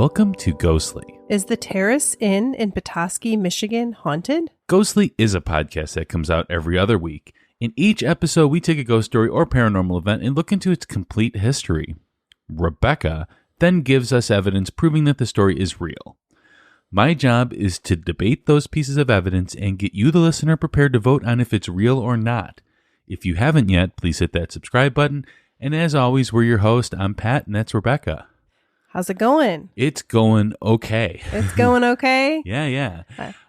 Welcome to Ghostly. Is the Terrace Inn in Petosky, Michigan haunted? Ghostly is a podcast that comes out every other week. In each episode, we take a ghost story or paranormal event and look into its complete history. Rebecca then gives us evidence proving that the story is real. My job is to debate those pieces of evidence and get you, the listener, prepared to vote on if it's real or not. If you haven't yet, please hit that subscribe button. And as always, we're your host. I'm Pat, and that's Rebecca. How's it going? It's going okay. It's going okay? Yeah.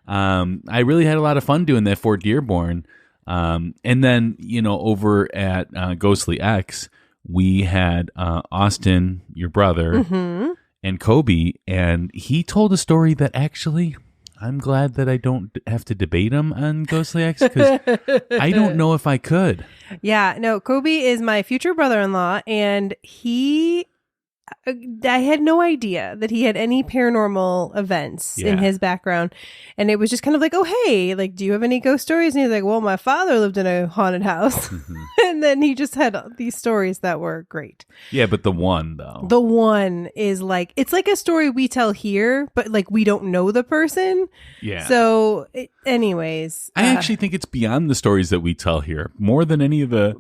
I really had a lot of fun doing that for Dearborn. And then, over at Ghostly X, we had Austin, your brother, and Kobe, and he told a story that actually, I'm glad that I don't have to debate him on Ghostly X, because I don't know if I could. Yeah, no, Kobe is my future brother-in-law, and I had no idea that he had any paranormal events in his background. And it was just kind of like, oh, hey, like, do you have any ghost stories? And he's like, well, my father lived in a haunted house. And then he just had these stories that were great. Yeah, but the one, though. The one is like, it's like a story we tell here, but like we don't know the person. Yeah. So anyways. I actually think it's beyond the stories that we tell here, more than any of the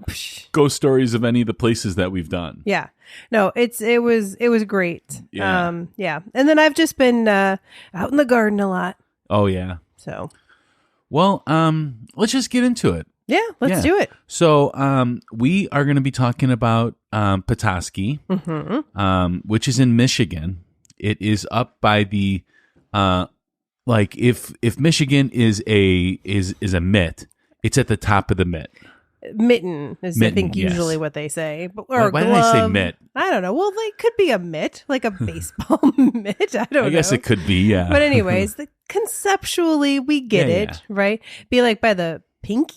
ghost stories of any of the places that we've done. Yeah. No, it was great. Yeah. And then I've just been out in the garden a lot. Oh yeah. So, well, let's just get into it. Yeah, let's do it. So, we are going to be talking about Petosky, which is in Michigan. It is up by the if Michigan is a mitt, it's at the top of the mitt. Mitten is, I think, usually what they say. Why did I say mitt? I don't know. Well, they could be a mitt, like a baseball mitt. I don't know. I guess it could be, yeah. But anyways, conceptually, we get it, right? Be like by the pinky?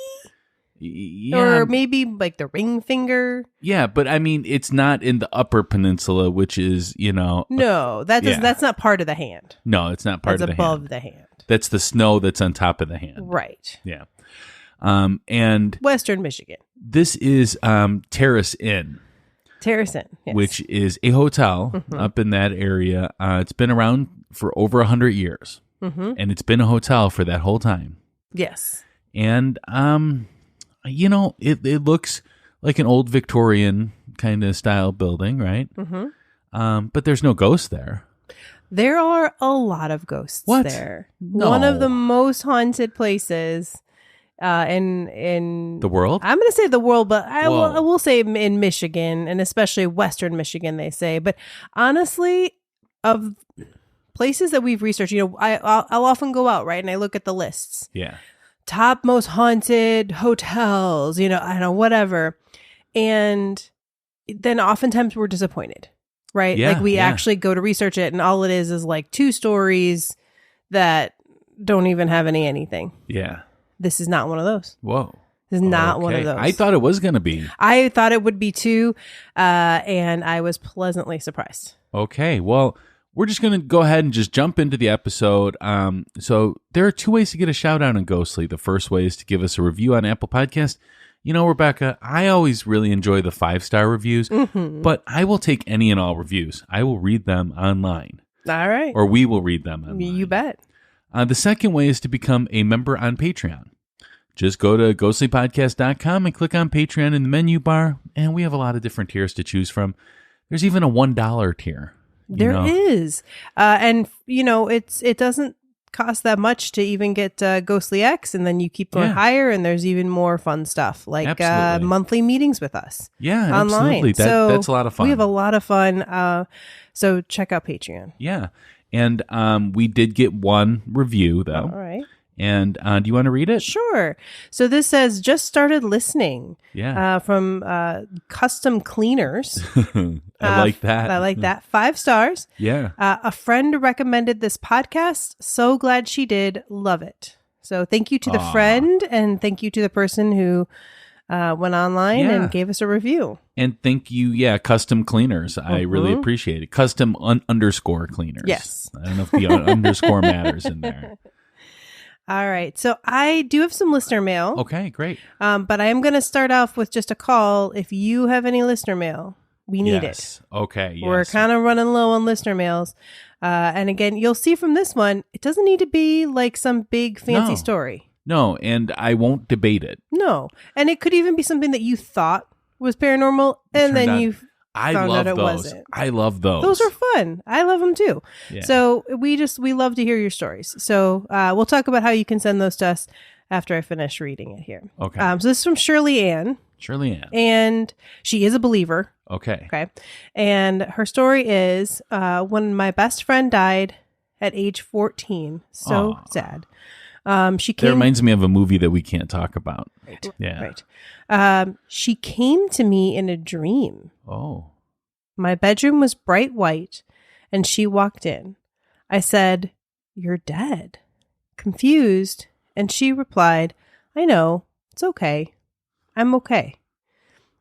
Yeah. Or maybe like the ring finger? Yeah, but I mean, it's not in the upper peninsula, which is, No, that's not part of the hand. No, it's not part of the hand. That's above the hand. That's the snow that's on top of the hand. Right. Yeah. And Western Michigan. This is Terrace Inn. Terrace Inn, yes. Which is a hotel up in that area. It's been around for over 100 years. And it's been a hotel for that whole time. Yes. And, it looks like an old Victorian kind of style building, right? But there's no ghosts there. There are a lot of ghosts there. No. One of the most haunted places in the world. I'm going to say the world, but I will say in Michigan, and especially Western Michigan, they say. But honestly, of places that we've researched, I'll often go out, right, and I look at the lists. Yeah. Top most haunted hotels, I don't know, whatever. And then oftentimes we're disappointed, right? Yeah, like we actually go to research it, and all it is like 2 stories that don't even have anything. Yeah. This is not one of those. Whoa. This is not one of those. I thought it was going to be. I thought it would be too, and I was pleasantly surprised. Okay. Well, we're just going to go ahead and just jump into the episode. So there are 2 ways to get a shout out on Ghostly. The first way is to give us a review on Apple Podcast. Rebecca, I always really enjoy the 5-star reviews, but I will take any and all reviews. I will read them online. All right. Or we will read them online. You bet. The second way is to become a member on Patreon. Just go to ghostlypodcast.com and click on Patreon in the menu bar, and we have a lot of different tiers to choose from. There's even a $1 tier. There is. And, it doesn't cost that much to even get Ghostly X, and then you keep going higher, and there's even more fun stuff, like monthly meetings with us. Yeah, online. Absolutely. That's a lot of fun. We have a lot of fun. So check out Patreon. Yeah. And we did get 1 review, though. All right. And do you want to read it? Sure. So this says, just started listening. Yeah. From Custom Cleaners. I like that. I like that. 5 stars. Yeah. A friend recommended this podcast. So glad she did. Love it. So thank you to the friend, and thank you to the person who went online and gave us a review. And thank you, Custom Cleaners. I really appreciate it. Custom _ cleaners. Yes. I don't know if the underscore matters in there. All right. So I do have some listener mail. Okay, great. But I am going to start off with just a call. If you have any listener mail, We need it. Okay. Yes. We're kind of running low on listener mails. And again, you'll see from this one, it doesn't need to be like some big fancy story. No, and I won't debate it. No. And it could even be something that you thought was paranormal, and then you found out it wasn't. I love those. Those are fun. I love them too. Yeah. So we love to hear your stories. So we'll talk about how you can send those to us after I finish reading it here. Okay. So this is from Shirley Ann. And she is a believer. Okay. And her story is when my best friend died at age 14. So sad. She came. That reminds me of a movie that we can't talk about. Right. Yeah. Right. She came to me in a dream. Oh. My bedroom was bright white, and she walked in. I said, "You're dead." Confused, and she replied, "I know. It's okay. I'm okay."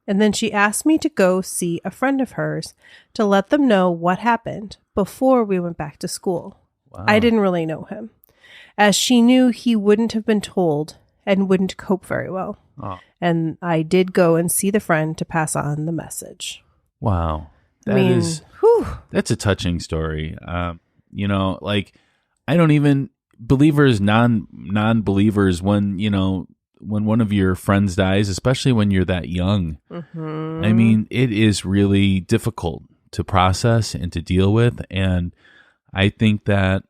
And then she asked me to go see a friend of hers to let them know what happened before we went back to school. Wow. I didn't really know him, as she knew he wouldn't have been told and wouldn't cope very well. Oh. And I did go and see the friend to pass on the message. Wow. That's a touching story. Like, I don't even, believers, non-believers, when one of your friends dies, especially when you're that young, I mean, it is really difficult to process and to deal with. And I think that,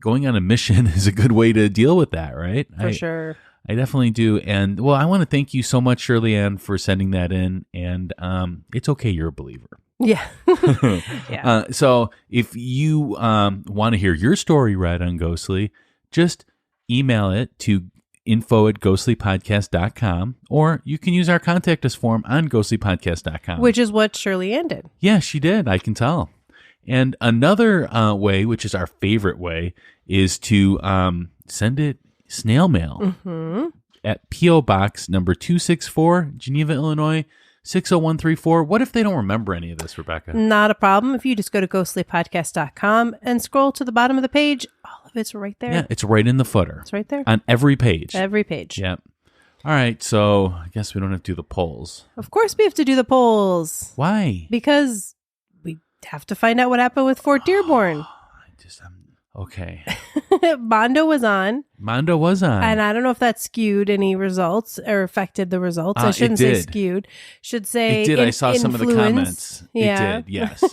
going on a mission is a good way to deal with that, right? For sure. I definitely do. And well, I want to thank you so much, Shirley Ann, for sending that in. And it's okay, you're a believer. Yeah. Yeah. So if you want to hear your story read on Ghostly, just email it to info@ghostlypodcast.com, or you can use our contact us form on ghostlypodcast.com. Which is what Shirley Ann did. Yeah, she did. I can tell. And another way, which is our favorite way, is to send it snail mail at P.O. Box number 264, Geneva, Illinois, 60134. What if they don't remember any of this, Rebecca? Not a problem. If you just go to ghostlypodcast.com and scroll to the bottom of the page, all of it's right there. Yeah, it's right in the footer. It's right there. On every page. Every page. Yep. All right, so I guess we don't have to do the polls. Of course we have to do the polls. Why? Because we have to find out what happened with Fort Dearborn. Okay. Mondo was on. And I don't know if that skewed any results or affected the results. I shouldn't say skewed. Should say it did. I saw some of the comments. Yeah. It did, yes.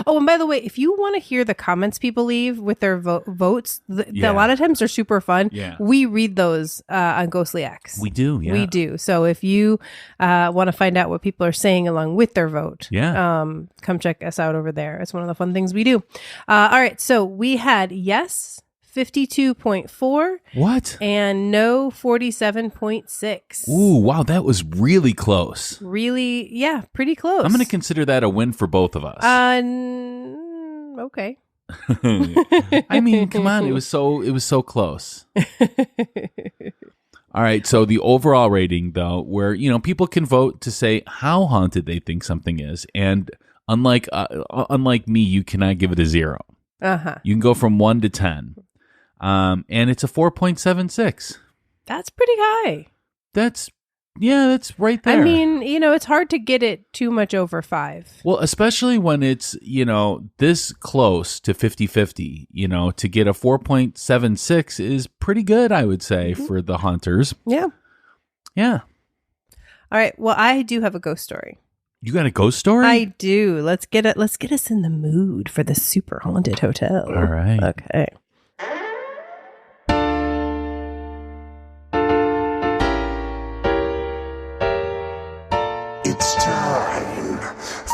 Oh, and by the way, if you want to hear the comments people leave with their votes, a lot of times they're super fun. Yeah. We read those on Ghostly X. We do, yeah. We do. So if you want to find out what people are saying along with their vote, come check us out over there. It's one of the fun things we do. All right. So we had yes 52.4. What? And no 47.6. Ooh, wow, that was really close. Really, yeah, pretty close. I'm going to consider that a win for both of us. Okay. I mean, come on, it was so close. All right, so the overall rating though, where people can vote to say how haunted they think something is, and unlike me, you cannot give it a 0. You can go from 1 to 10. And it's a 4.76. That's pretty high. That's right there. I mean, it's hard to get it too much over 5. Well, especially when it's, this close to 50-50, to get a 4.76 is pretty good, I would say, for the haunters. Yeah. Yeah. All right. Well, I do have a ghost story. You got a ghost story? I do. Let's get us in the mood for the super haunted hotel. All right. Okay. It's time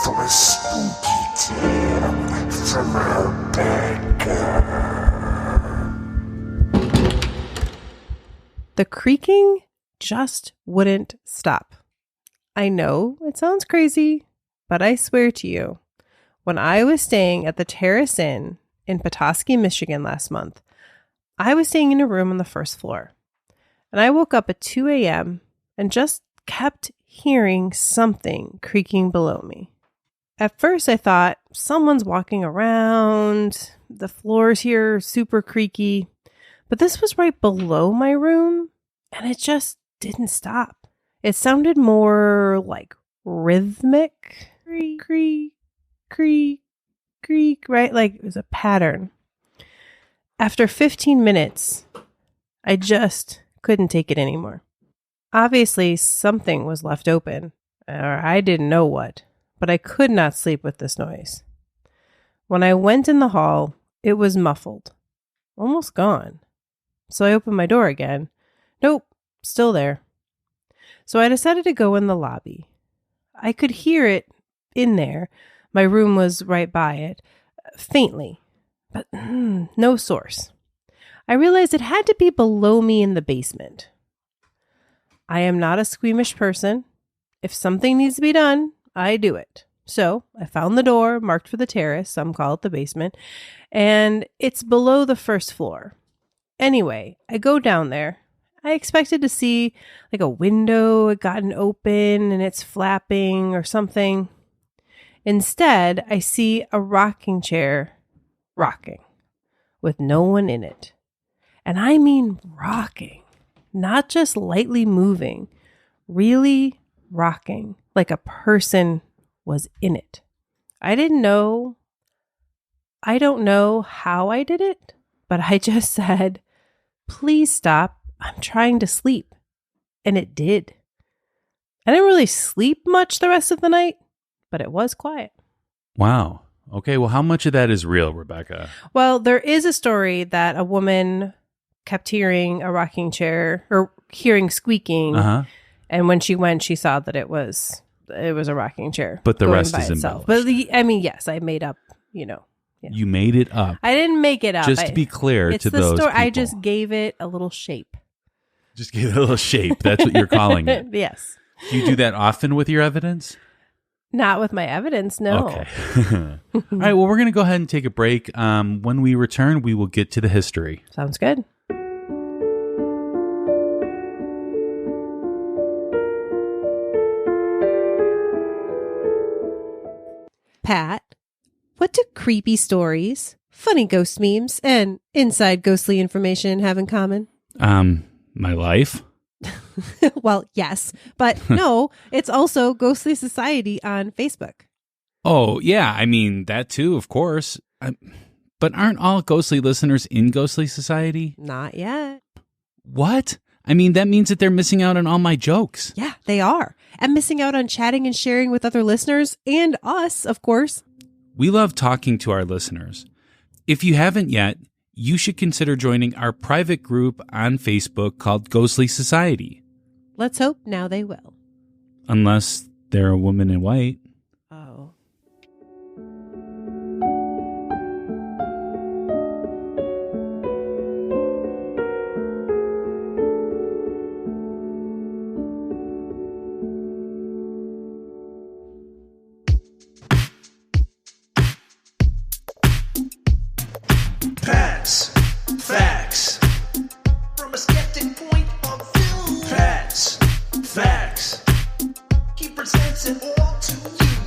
for a spooky tale from Rebecca. The creaking just wouldn't stop. I know it sounds crazy, but I swear to you, when I was staying at the Terrace Inn in Petosky, Michigan last month, I was staying in a room on the first floor, and I woke up at 2 a.m. and just kept hearing something creaking below me. At first, I thought someone's walking around, the floors here are super creaky, but this was right below my room, and it just didn't stop. It sounded more like rhythmic. creak, creak, creak, creak, right? Like it was a pattern. After 15 minutes, I just couldn't take it anymore. Obviously, something was left open, or I didn't know what, but I could not sleep with this noise. When I went in the hall, it was muffled, almost gone. So I opened my door again. Nope, still there. So I decided to go in the lobby. I could hear it in there. My room was right by it, faintly, but no source. I realized it had to be below me in the basement. I am not a squeamish person. If something needs to be done, I do it. So I found the door marked for the terrace, some call it the basement, and it's below the first floor. Anyway, I go down there. I expected to see like a window had gotten open and it's flapping or something. Instead, I see a rocking chair rocking with no one in it. And I mean rocking. Not just lightly moving, really rocking like a person was in it. I don't know how I did it, but I just said, please stop. I'm trying to sleep. And it did. I didn't really sleep much the rest of the night, but it was quiet. Wow. Okay, well, how much of that is real, Rebecca? Well, there is a story that a woman kept hearing a rocking chair or hearing squeaking. And when she went, she saw that it was a rocking chair. But the rest is embellished. But yes, I made up, Yeah. You made it up. I didn't make it up. Just to be clear to those people. I just gave it a little shape. Just gave it a little shape. That's what you're calling it. Yes. Do you do that often with your evidence? Not with my evidence, no. Okay. All right, well, we're going to go ahead and take a break. When we return, we will get to the history. Sounds good. Pat, what do creepy stories, funny ghost memes, and inside ghostly information have in common? My life. Well, yes, but no, it's also Ghostly Society on Facebook. Oh, yeah. I mean, that too, of course. But aren't all ghostly listeners in Ghostly Society? Not yet. What? I mean, that means that they're missing out on all my jokes. Yeah, they are. And missing out on chatting and sharing with other listeners and us, of course. We love talking to our listeners. If you haven't yet, you should consider joining our private group on Facebook called Ghostly Society. Let's hope now they will. Unless they're a woman in white. Oh. Pat's Facts. From a skeptic point of view. Pat's Facts. He presents it all to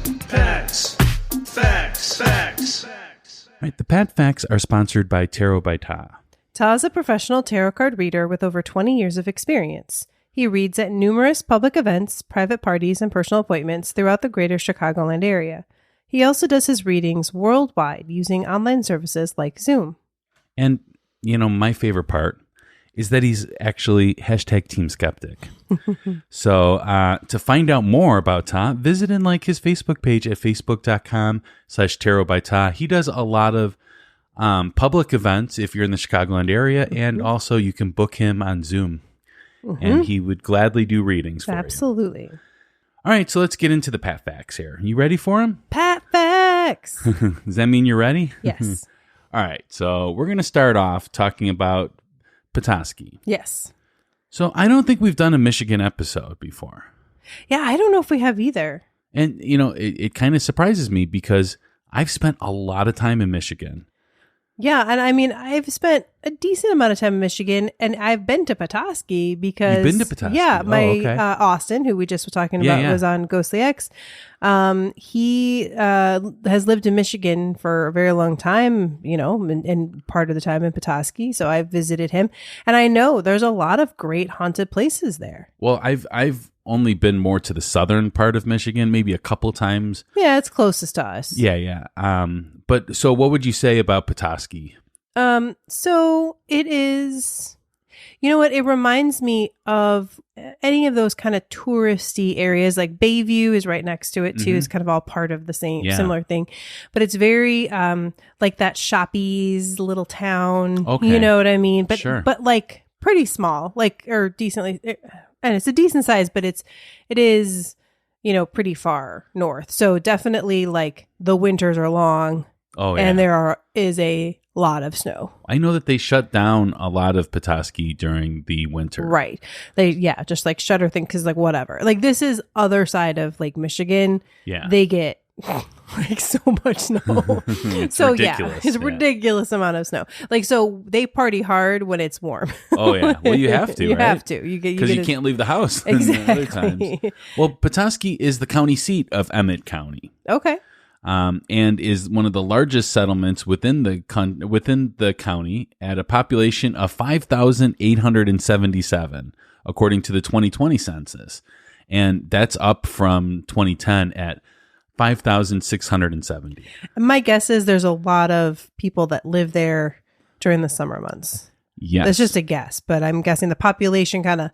you. Pat's Facts. Facts. All right, the Pat Facts are sponsored by Tarot by Ta. Ta is a professional tarot card reader with over 20 years of experience. He reads at numerous public events, private parties, and personal appointments throughout the greater Chicagoland area. He also does his readings worldwide using online services like Zoom. And, my favorite part is that he's actually #Team Skeptic. So to find out more about Ta, visit and like his Facebook page at facebook.com/tarot by Ta. He does a lot of public events if you're in the Chicagoland area, and also you can book him on Zoom. And he would gladly do readings for you. Absolutely. All right, so let's get into the Pat Facts here. You ready for him? Pat Facts! Does that mean you're ready? Yes. All right, so we're going to start off talking about Petosky. Yes. So I don't think we've done a Michigan episode before. Yeah, I don't know if we have either. And, it kind of surprises me because I've spent a lot of time in Michigan. Yeah, and I mean, I've spent a decent amount of time in Michigan, and I've been to Petosky because You've been to Petosky? Yeah, Oh, my okay. Austin, who we just were talking Yeah, about, yeah. was on Ghostly X. He has lived in Michigan for a very long time, and part of the time in Petosky. So I visited him, and I know there's a lot of great haunted places there. Well, I've only been more to the southern part of Michigan, maybe a couple times. Yeah, it's closest to us. Yeah. But so what would you say about Petosky? So it is, you know what? It reminds me of any of those kind of touristy areas. Like Bayview is right next to it too. Mhm. It's kind of all part of the Yeah. similar thing, but it's very, like that Shoppies little town. Okay. You know what I mean? But, Sure. but like pretty small, or decently, and it's a decent size, but it is, pretty far north. So definitely like the winters are long. Oh, yeah. And there is a lot of snow. I know that they shut down a lot of Petosky during the winter. Right. Just like shutter thing, because like whatever. Like this is other side of Lake Michigan. Yeah. They get like so much snow. So ridiculous, it's a yeah. ridiculous amount of snow. Like so they party hard when it's warm. Oh, yeah. Well, you have to, You right? have to. Because you can't leave the house in the other times. Exactly. Well, Petosky is the county seat of Emmett County. Okay. And is one of the largest settlements within the county at a population of 5,877, according to the 2020 census. And that's up from 2010 at 5,670. My guess is there's a lot of people that live there during the summer months. Yes. That's just a guess, but I'm guessing the population kind of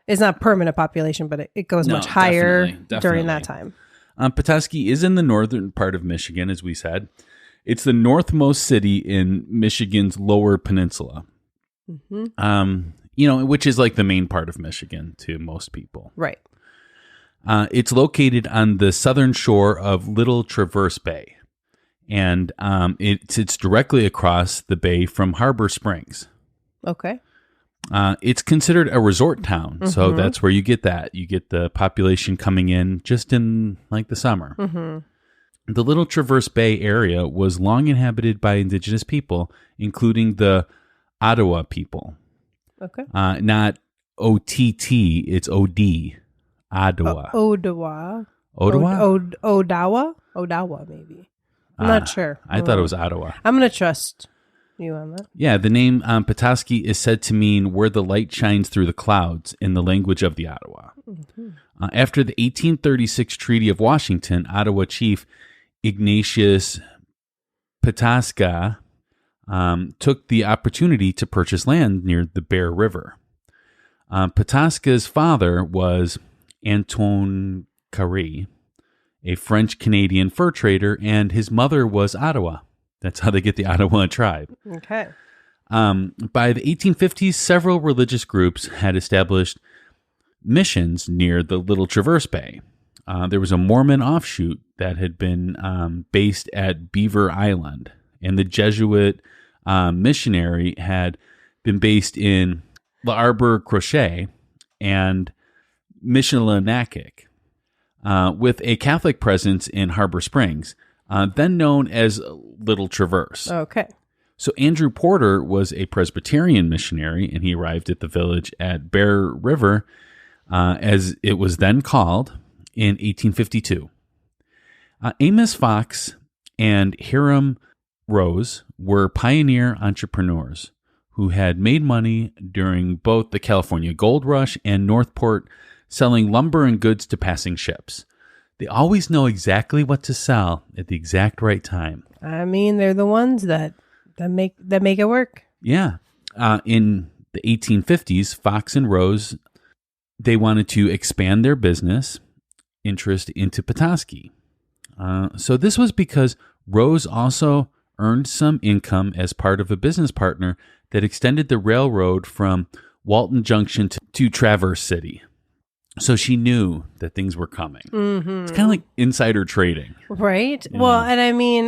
is not permanent population, but it goes No, much higher definitely. during that time. Petosky is in the northern part of Michigan, as we said. It's the northmost city in Michigan's Lower Peninsula. Mm-hmm. Which is like the main part of Michigan to most people. Right. It's located on the southern shore of Little Traverse Bay, and it sits directly across the bay from Harbor Springs. Okay. It's considered a resort town, so Mm-hmm. that's where you get that. You get the population coming in just in like the summer. Mm-hmm. The Little Traverse Bay area was long inhabited by indigenous people, including the Ottawa people. Okay. Not O-T-T, it's O-D. Ottawa. Odawa. Ottawa? Odawa, maybe. I'm not sure. I thought it was Ottawa. I'm going to trust you on that. Yeah, the name Petosky is said to mean where the light shines through the clouds in the language of the Ottawa. Mm-hmm. After the 1836 Treaty of Washington, Ottawa chief Ignatius Petoska took the opportunity to purchase land near the Bear River. Petoska's father was Antoine Carré, a French-Canadian fur trader, and his mother was Ottawa. That's how they get the Ottawa tribe. Okay. By the 1850s, several religious groups had established missions near the Little Traverse Bay. There was a Mormon offshoot that had been based at Beaver Island, and the Jesuit missionary had been based in L'Arbre Crochet and Michilimackinac, with a Catholic presence in Harbor Springs, then known as Little Traverse. Okay. So Andrew Porter was a Presbyterian missionary, and he arrived at the village at Bear River, as it was then called, in 1852. Amos Fox and Hiram Rose were pioneer entrepreneurs who had made money during both the California Gold Rush and Northport, selling lumber and goods to passing ships. They always know exactly what to sell at the exact right time. I mean, they're the ones that make it work. Yeah. In the 1850s, Fox and Rose, they wanted to expand their business interest into Petosky. So this was because Rose also earned some income as part of a business partner that extended the railroad from Walton Junction to Traverse City. So she knew that things were coming. Mm-hmm. It's kind of like insider trading. Right. Yeah. Well, and I mean,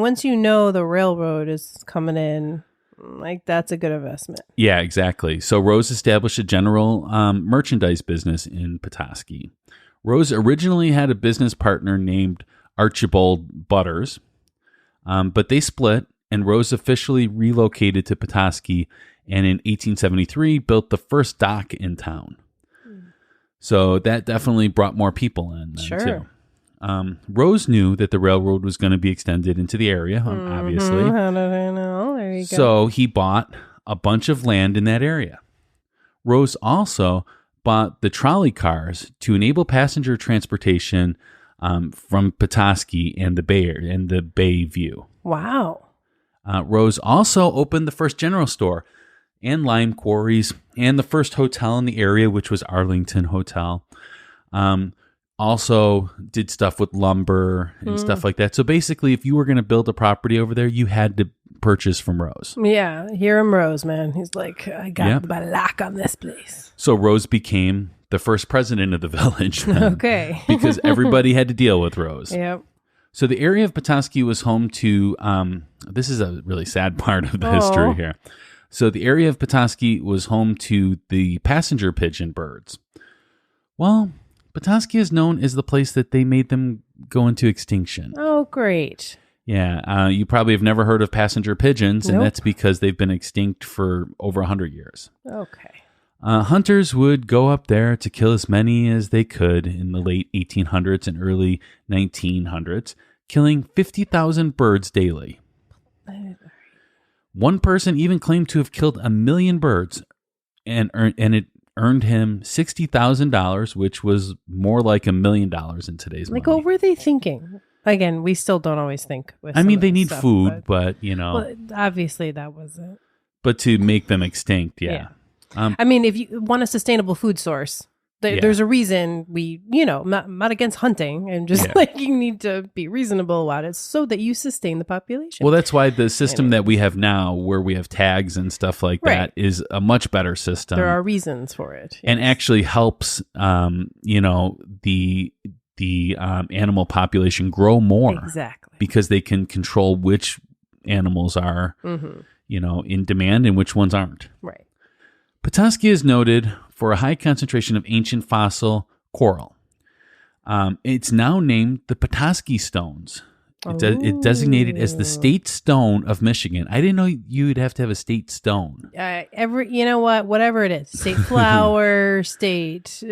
once you know the railroad is coming in, like that's a good investment. Yeah, exactly. So Rose established a general merchandise business in Petosky. Rose originally had a business partner named Archibald Butters, but they split, and Rose officially relocated to Petosky, and in 1873 built the first dock in town. So that definitely brought more people in then, too. Rose knew that the railroad was going to be extended into the area, obviously. How did I know? There you go. So he bought a bunch of land in that area. Rose also bought the trolley cars to enable passenger transportation from Petosky and the Bay View. Wow. Rose also opened the first general store and lime quarries and the first hotel in the area, which was Arlington Hotel. Also did stuff with lumber and stuff like that. So basically, if you were going to build a property over there, you had to purchase from Rose. Yeah, hear him, Rose, man. He's like, I got my lock on this place. So Rose became the first president of the village. Then, okay. because everybody had to deal with Rose. Yep. So the area of Petosky was home to, this is a really sad part of the history here. So the area of Petosky was home to the passenger pigeon birds. Well, Petosky is known as the place that they made them go into extinction. Oh, great. Yeah, you probably have never heard of passenger pigeons, and that's because they've been extinct for over 100 years. Okay. Hunters would go up there to kill as many as they could in the late 1800s and early 1900s, killing 50,000 birds daily. One person even claimed to have killed 1 million birds, and it earned him $60,000, which was more like $1 million in today's money. Like, what were they thinking? Again, we still don't always think. I mean, they need food, but you know. Well, obviously, that wasn't. But to make them extinct, yeah. I mean, if you want a sustainable food source, there's a reason I'm not against hunting, and just like you need to be reasonable about it so that you sustain the population. Well, that's why the system that we have now, where we have tags and stuff like that, is a much better system. There are reasons for it, and actually helps, the animal population grow more. Exactly. Because they can control which animals are, in demand and which ones aren't. Right. Petosky is noted for a high concentration of ancient fossil coral. It's now named the Petosky Stones. It's designated as the state stone of Michigan. I didn't know you'd have to have a state stone. Whatever it is, state flower, state.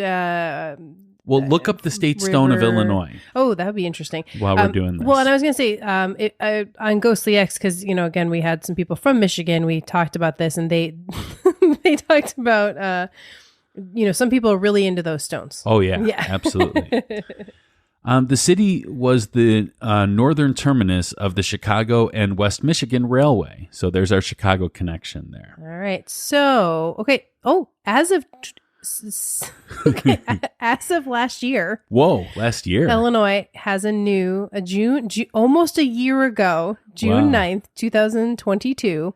Well, look up the state stone of Illinois. Oh, that would be interesting. While we're doing this. Well, and I was going to say, on Ghostly X, because, again, we had some people from Michigan. We talked about this, and they they talked about, some people are really into those stones. Oh, yeah. Absolutely. The city was the northern terminus of the Chicago and West Michigan Railway. So there's our Chicago connection there. All right. So, okay. Oh, as of last year. Whoa, last year. Illinois has a new, almost a year ago, June 9th, 2022.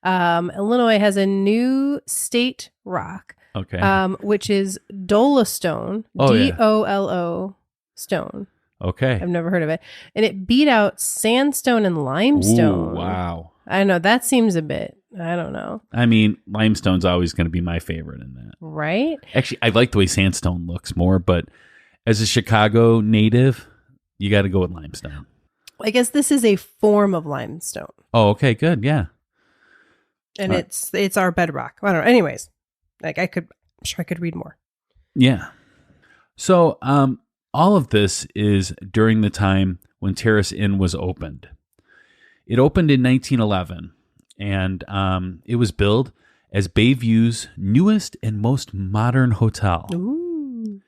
Illinois has a new state rock. Okay. Which is Dolostone. Dolo stone. Okay. I've never heard of it. And it beat out sandstone and limestone. Ooh, wow. I know. That seems a bit, I don't know. I mean, limestone's always going to be my favorite in that. Right? Actually, I like the way sandstone looks more, but as a Chicago native, you got to go with limestone. I guess this is a form of limestone. Oh, okay, good. Yeah. And it's our bedrock. I don't know. Anyways, I'm sure I could read more. Yeah. So, all of this is during the time when Terrace Inn was opened. It opened in 1911, and it was billed as Bayview's newest and most modern hotel. Ooh.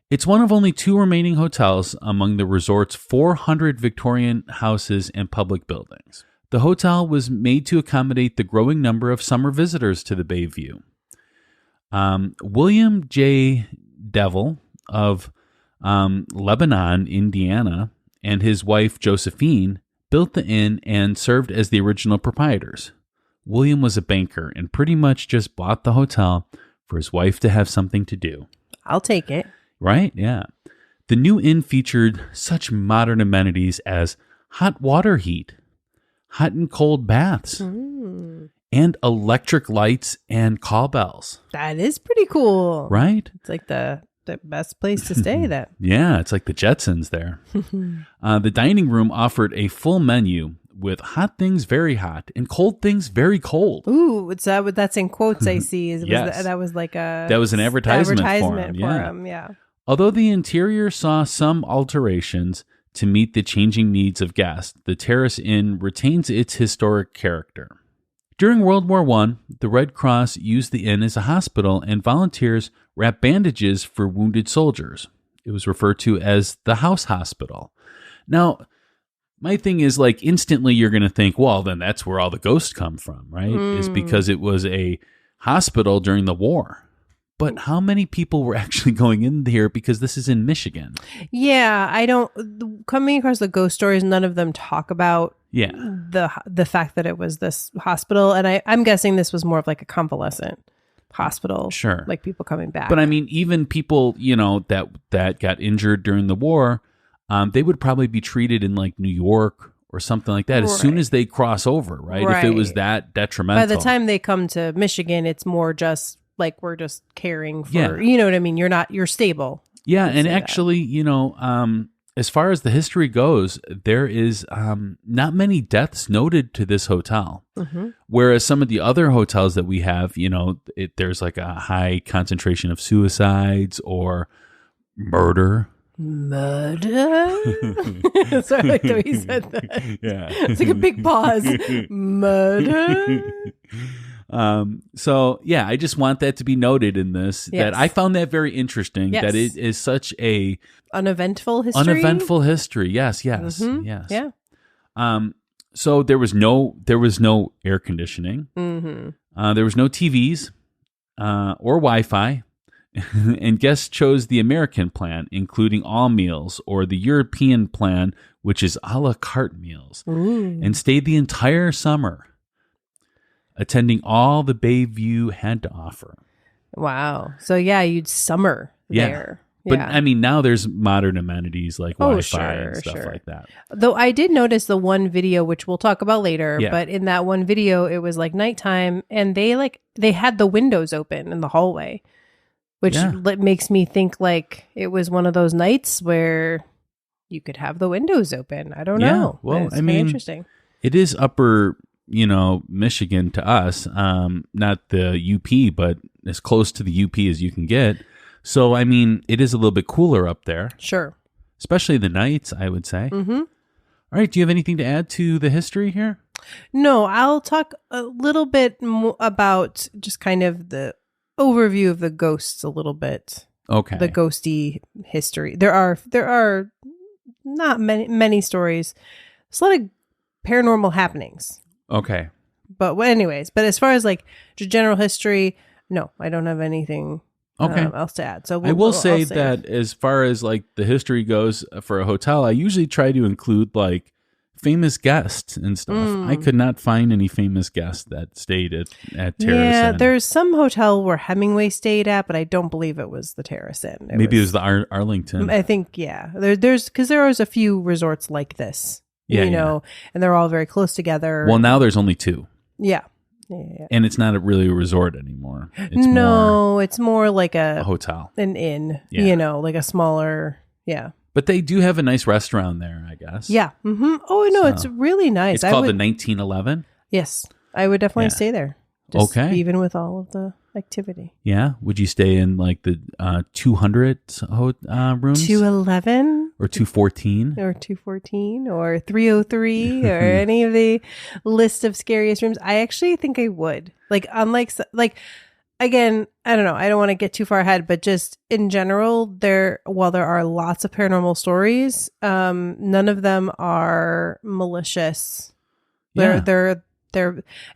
It's one of only 2 remaining hotels among the resort's 400 Victorian houses and public buildings. The hotel was made to accommodate the growing number of summer visitors to the Bayview. William J. Devil of Lebanon, Indiana, and his wife Josephine built the inn and served as the original proprietors. William was a banker and pretty much just bought the hotel for his wife to have something to do. I'll take it. Right? Yeah. The new inn featured such modern amenities as hot water heat, hot and cold baths, and electric lights and call bells. That is pretty cool. Right? It's like the best place to stay then. Yeah, it's like the Jetsons there. The dining room offered a full menu with hot things very hot and cold things very cold. Ooh, it's that's in quotes I see. Yes. That was like That was an advertisement for him. Yeah. Although the interior saw some alterations to meet the changing needs of guests, the Terrace Inn retains its historic character. During World War I, the Red Cross used the inn as a hospital, and volunteers wrapped bandages for wounded soldiers. It was referred to as the house hospital. Now, my thing is, like, instantly you're going to think, well, then that's where all the ghosts come from, right? Is because it was a hospital during the war. But how many people were actually going in here, because this is in Michigan? Yeah, coming across the ghost stories, none of them talk about the fact that it was this hospital. And I'm guessing this was more of like a convalescent hospital. Sure. Like people coming back. But I mean, even people, that got injured during the war, they would probably be treated in like New York or something like that as soon as they cross over, right? If it was that detrimental. By the time they come to Michigan, it's more just like we're just caring for, you know what I mean? You're stable. Yeah. And actually, as far as the history goes, there is not many deaths noted to this hotel. Mm-hmm. Whereas some of the other hotels that we have, there's like a high concentration of suicides or murder. Murder? Sorry, I like the way you said that. Yeah. It's like a big pause. Murder? So yeah, I just want that to be noted in this, that I found that very interesting, that it is such a uneventful history. Yes. Mm-hmm. Yes. Yeah. So there was no air conditioning. Mm-hmm. There was no TVs, or Wi-Fi, and guests chose the American plan, including all meals, or the European plan, which is a la carte meals, and stayed the entire summer, attending all the Bayview had to offer. Wow. So yeah, you'd summer there. But I mean, now there's modern amenities like Wi-Fi and stuff like that. Though I did notice the one video, which we'll talk about later, but in that one video, it was like nighttime and they had the windows open in the hallway, which makes me think like it was one of those nights where you could have the windows open. I don't know. Well, it's interesting. It is upper Michigan to us, not the UP, but as close to the UP as you can get. So, I mean, it is a little bit cooler up there. Sure. Especially the nights, I would say. Mm-hmm. All right. Do you have anything to add to the history here? No, I'll talk a little bit about just kind of the overview of the ghosts a little bit. Okay. The ghosty history. There are not many stories. There's a lot of paranormal happenings. Okay. But anyways, as far as like general history, no, I don't have anything else to add. So I will say that as far as like the history goes for a hotel, I usually try to include like famous guests and stuff. I could not find any famous guests that stayed at Terrace Inn. Yeah, there's some hotel where Hemingway stayed at, but I don't believe it was the Terrace Inn. Maybe it was the Arlington. I think, there's because there was a few resorts like this. And they're all very close together. Well, now there's only two. Yeah. And it's not really a resort anymore. It's more like a hotel, an inn, like a smaller, But they do have a nice restaurant there, I guess. Yeah. Mm-hmm. Oh, no, it's really nice. It's called the 1911. Yes. I would definitely stay there. Even with all of the activity. Yeah. Would you stay in like the 200 rooms? 211? Or 214? Or 214 or 303 or any of the list of scariest rooms. I actually think I would. Like, unlike, again, I don't know. I don't want to get too far ahead, but just in general, while there are lots of paranormal stories, none of them are malicious. They're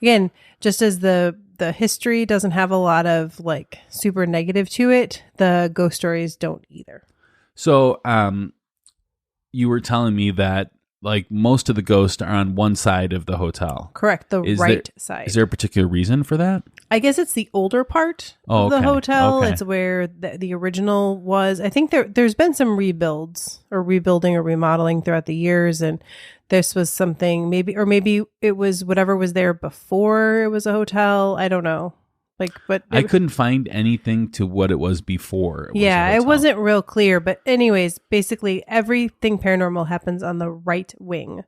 again, just as the history doesn't have a lot of like super negative to it, the ghost stories don't either. So, you were telling me that like most of the ghosts are on one side of the hotel. Correct. The right side. Is there a particular reason for that? I guess it's the older part of the hotel. It's where the original was. I think there's been some rebuilding or remodeling throughout the years. And this was something maybe it was whatever was there before it was a hotel. I don't know. But I couldn't find anything to what it was before. It wasn't real clear. But anyways, basically everything paranormal happens on the right wing,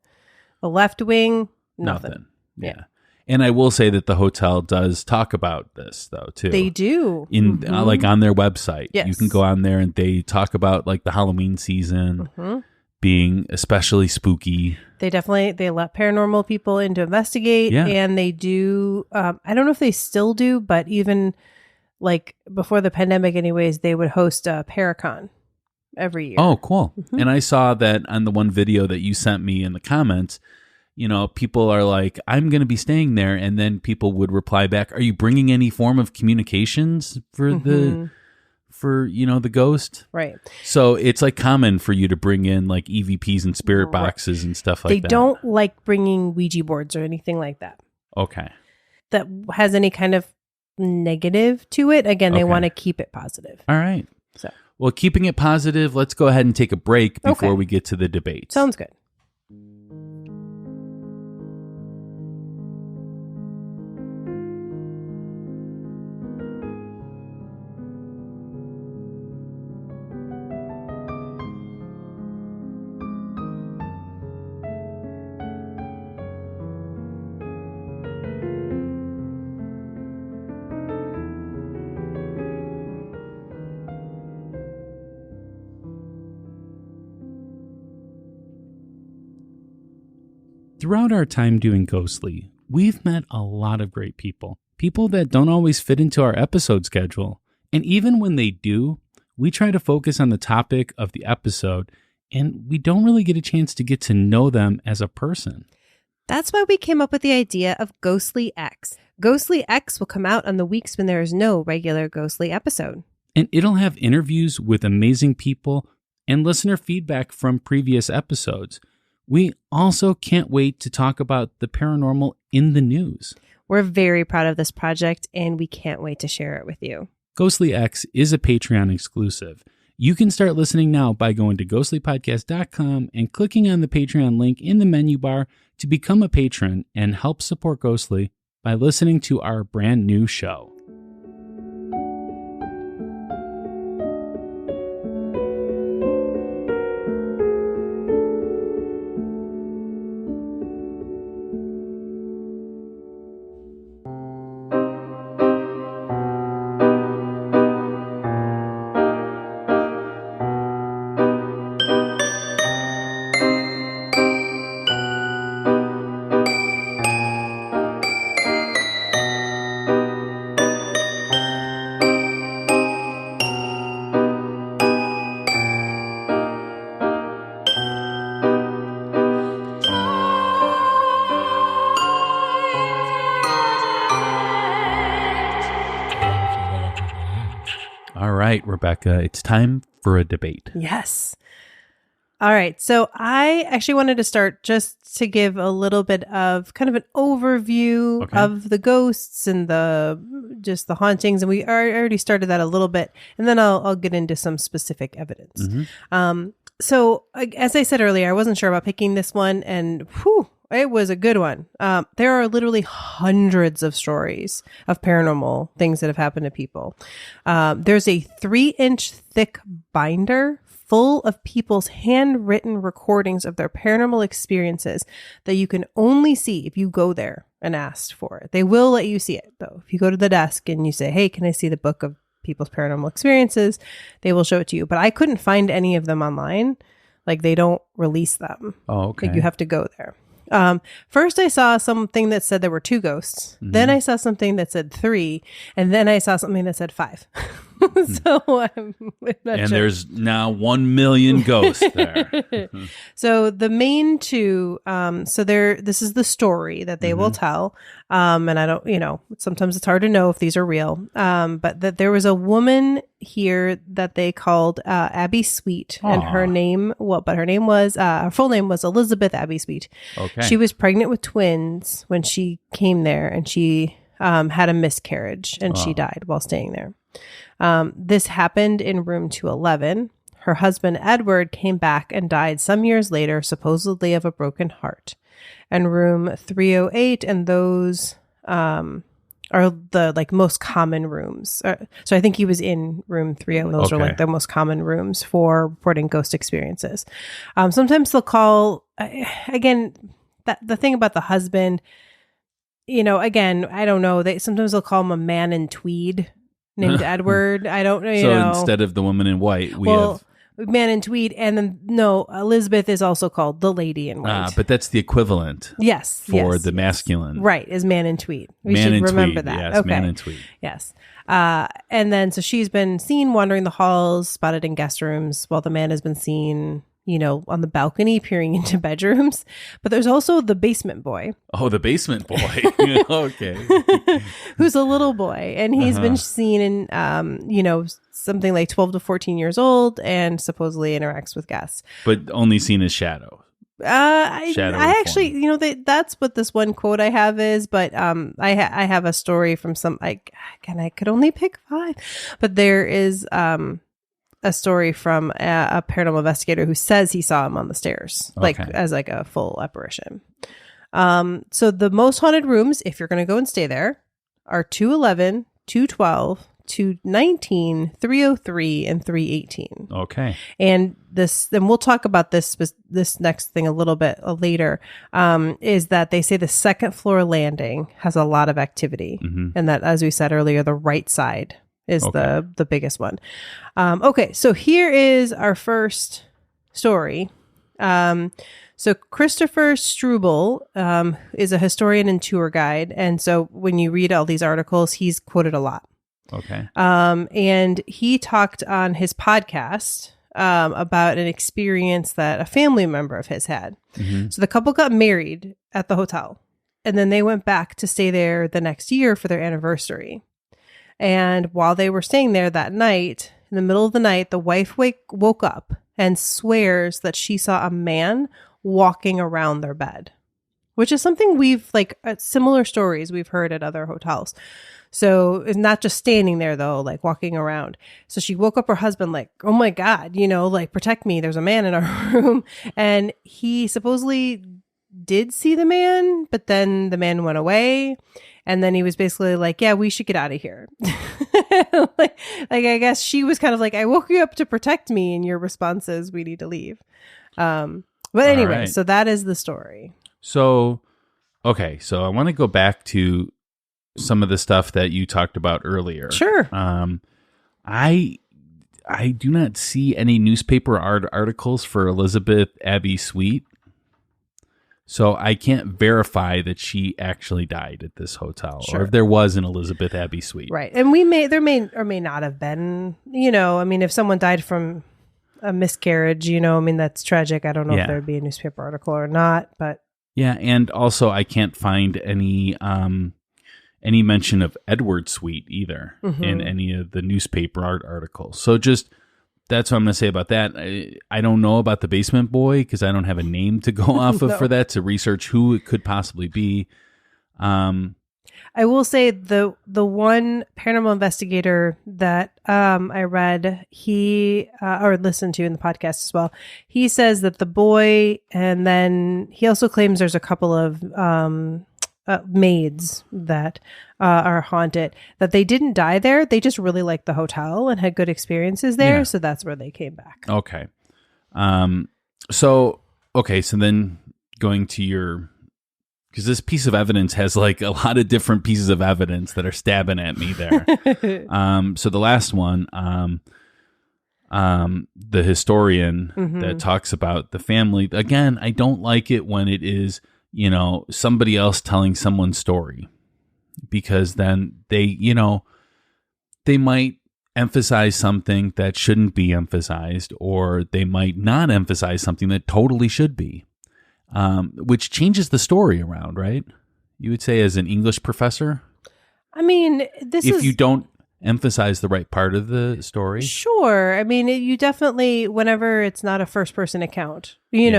The left wing, nothing. Yeah. And I will say that the hotel does talk about this, though, too. They do. In like on their website. Yes. You can go on there and they talk about like the Halloween season being especially spooky. They let paranormal people in to investigate. Yeah. And they do, I don't know if they still do, but even like before the pandemic anyways, they would host a Paracon every year. Oh, cool. And I saw that on the one video that you sent me in the comments. You know, people are like, I'm going to be staying there. And then people would reply back, are you bringing any form of communications for the ghost? Right. So it's like common for you to bring in like EVPs and spirit boxes and stuff like that. They don't like bringing Ouija boards or anything like that. Okay. That has any kind of negative to it. Again, they want to keep it positive. All right. So, well, keeping it positive, let's go ahead and take a break before we get to the debate. Sounds good. Throughout our time doing Ghostly, we've met a lot of great people. People that don't always fit into our episode schedule. And even when they do, we try to focus on the topic of the episode, and we don't really get a chance to get to know them as a person. That's why we came up with the idea of Ghostly X. Ghostly X will come out on the weeks when there is no regular Ghostly episode. And it'll have interviews with amazing people and listener feedback from previous episodes. We also can't wait to talk about the paranormal in the news. We're very proud of this project, and we can't wait to share it with you. Ghostly X is a Patreon exclusive. You can start listening now by going to ghostlypodcast.com and clicking on the Patreon link in the menu bar to become a patron and help support Ghostly by listening to our brand new show. All right, Rebecca, it's time for a debate. Yes. All right. So I actually wanted to start just to give a little bit of kind of an overview of the ghosts and the hauntings. And we already started that a little bit. And then I'll get into some specific evidence. So as I said earlier, I wasn't sure about picking this one, and it was a good one. There are literally hundreds of stories of paranormal things that have happened to people. There's a 3-inch thick binder full of people's handwritten recordings of their paranormal experiences that you can only see if you go there and ask for it. They will let you see it, though. If you go to the desk and you say, hey, can I see the book of people's paranormal experiences, they will show it to you. But I couldn't find any of them online. Like, they don't release them. Oh, okay. Like, you have to go there. First I saw something that said there were 2 ghosts. Then I saw something that said 3, and then I saw something that said 5. So I'm not sure. There's now 1 million ghosts there. So the main 2, this is the story that they will tell. And I don't, sometimes it's hard to know if these are real. But that there was a woman here that they called Abby Sweet, and her full name was Elizabeth Abby Sweet. Okay. She was pregnant with twins when she came there, and she had a miscarriage, and she died while staying there. This happened in room 211. Her husband, Edward, came back and died some years later, supposedly of a broken heart. And room 308, and those are the most common rooms. So I think he was in room 308. Those are the most common rooms for reporting ghost experiences. Sometimes they'll call, again, the thing about the husband, again, I don't know. Sometimes they'll call him a man in tweed named Edward. I don't know. So instead of the woman in white, we have man in tweed, and then Elizabeth is also called the lady in white. but that's the equivalent. Yes, for the masculine, right? Is man in tweed. We should remember that. Yes, okay. man in tweed. Yes. And then so she's been seen wandering the halls, spotted in guest rooms, while the man has been seen, on the balcony peering into bedrooms. But there's also the basement boy. Oh, the basement boy. Okay. Who's a little boy, and he's been seen in something like 12 to 14 years old, and supposedly interacts with guests, but only seen as shadow. I actually, that's what this one quote I have is, but I have a story from I could only pick 5, but there is a story from a paranormal investigator who says he saw him on the stairs, as a full apparition. So the most haunted rooms, if you're going to go and stay there, are 211, 212, 219, 303, and 318. Okay. And we'll talk about this next thing a little bit later, is that they say the second floor landing has a lot of activity. Mm-hmm. And that, as we said earlier, the right side is the biggest one. Okay, so here is our first story. So Christopher Struble is a historian and tour guide. And so when you read all these articles, he's quoted a lot. Okay. And he talked on his podcast about an experience that a family member of his had. Mm-hmm. So the couple got married at the hotel, and then they went back to stay there the next year for their anniversary. And while they were staying there that night, in the middle of the night, the wife woke up and swears that she saw a man walking around their bed, which is something similar stories we've heard at other hotels. So it's not just standing there, though, like walking around. So she woke up her husband like, oh, my God, protect me. There's a man in our room. And he supposedly did see the man, but then the man went away. And then he was basically like, yeah, we should get out of here. like I guess she was kind of like, I woke you up to protect me. And your response is, we need to leave. But anyway, right. So that is the story. So, okay. So I want to go back to some of the stuff that you talked about earlier. Sure. I do not see any newspaper articles for Elizabeth Abbey Suite. So I can't verify that she actually died at this hotel, sure, or if there was an Elizabeth Abbey Suite. Right. And there may or may not have been, if someone died from a miscarriage, that's tragic. I don't know if there'd be a newspaper article or not, but. Yeah. And also I can't find any mention of Edward Suite either in any of the newspaper articles. So that's what I'm going to say about that. I don't know about the basement boy because I don't have a name to go off of for that to research who it could possibly be. I will say the one paranormal investigator that I read, or listened to in the podcast as well, he says that the boy, and then he also claims there's a couple of maids that are haunted, that they didn't die there. They just really liked the hotel and had good experiences there. Yeah. So that's where they came back. Okay. So then going to because this piece of evidence has like a lot of different pieces of evidence that are stabbing at me there. So the last one, the historian that talks about the family, again, I don't like it when it is, somebody else telling someone's story, because then they might emphasize something that shouldn't be emphasized, or they might not emphasize something that totally should be, which changes the story around, right? You would say as an English professor. I mean, if you don't emphasize the right part of the story. Sure. I mean, you definitely, whenever it's not a first person account, you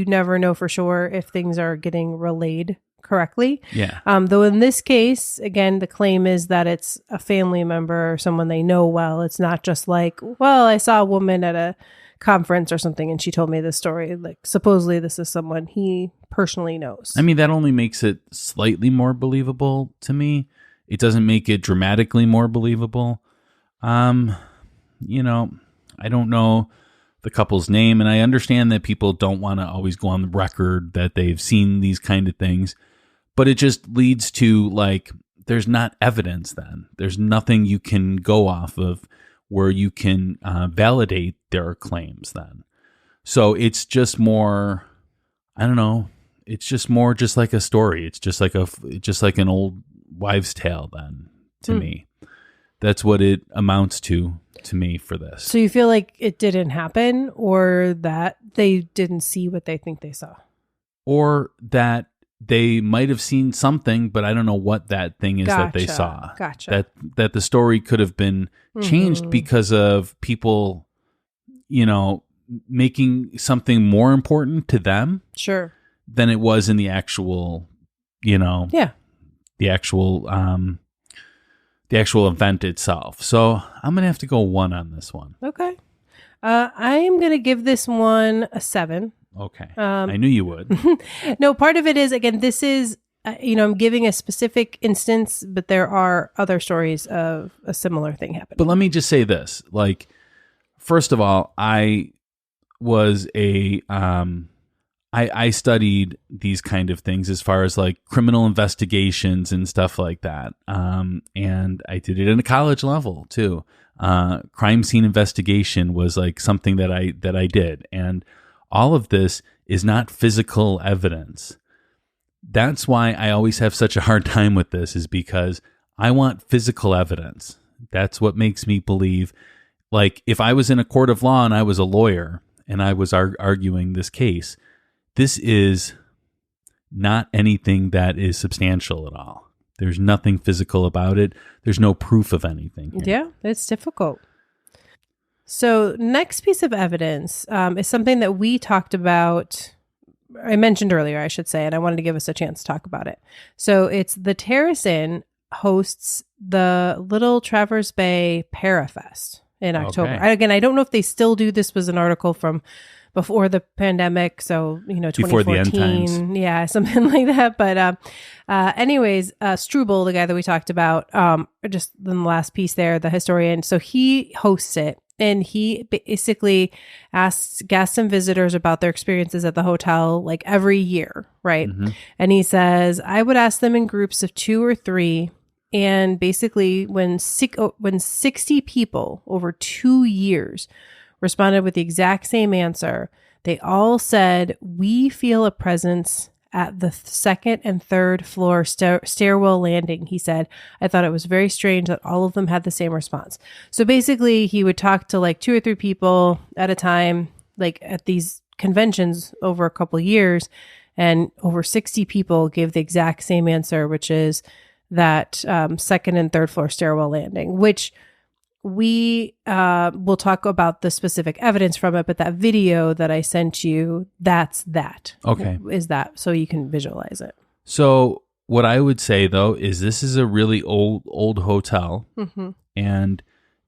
never know for sure if things are getting relayed correctly. Yeah. Though in this case, again, the claim is that it's a family member or someone they know well. It's not just like, well, I saw a woman at a conference or something and she told me this story. Like, supposedly this is someone he personally knows. I mean, that only makes it slightly more believable to me. It doesn't make it dramatically more believable. I don't know. the couple's name. And I understand that people don't want to always go on the record that they've seen these kind of things, but it just leads to like, there's not evidence then. There's nothing you can go off of where you can validate their claims then. So it's just more, I don't know. It's just more just like a story. It's just like an old wives' tale then to me. That's what it amounts to me for this. So you feel like it didn't happen, or that they didn't see what they think they saw? Or that they might have seen something, but I don't know what that thing is that they saw. Gotcha. That the story could have been changed because of people, making something more important to them. Sure. Than it was in the actual, the actual event itself. So I'm going to have to go 1 on this one. Okay. I'm going to give this one a 7. Okay. I knew you would. No, part of it is, again, this is, I'm giving a specific instance, but there are other stories of a similar thing happening. But let me just say this. Like, first of all, I was I studied these kind of things as far as like criminal investigations and stuff like that. And I did it at a college level too. Crime scene investigation was like something that I did. And all of this is not physical evidence. That's why I always have such a hard time with this, is because I want physical evidence. That's what makes me believe. Like if I was in a court of law and I was a lawyer and I was arguing this case, this is not anything that is substantial at all. There's nothing physical about it. There's no proof of anything here. Yeah, it's difficult. So next piece of evidence is something that we talked about, I mentioned earlier, I should say, and I wanted to give us a chance to talk about it. So it's the Terrace Inn hosts the Little Traverse Bay Parafest in October. Okay. Again, I don't know if they still do. This was an article from before the pandemic, so 2014, before the end times. Yeah, something like that. But anyways, Struble, the guy that we talked about, just in the last piece there, the historian, so he hosts it, and he basically asks guests and visitors about their experiences at the hotel, like every year, right? Mm-hmm. And he says, I would ask them in groups of 2 or 3. And basically, when 60 people over 2 years responded with the exact same answer, they all said, we feel a presence at the 2nd and 3rd floor stairwell landing. He said, I thought it was very strange that all of them had the same response. So basically, he would talk to like 2 or 3 people at a time, like at these conventions over a couple of years, and over 60 people gave the exact same answer, which is that 2nd and 3rd floor stairwell landing, which we will talk about the specific evidence from it, but that video that I sent you, that's that. Okay. Is that, so you can visualize it. So what I would say though, is this is a really old hotel, and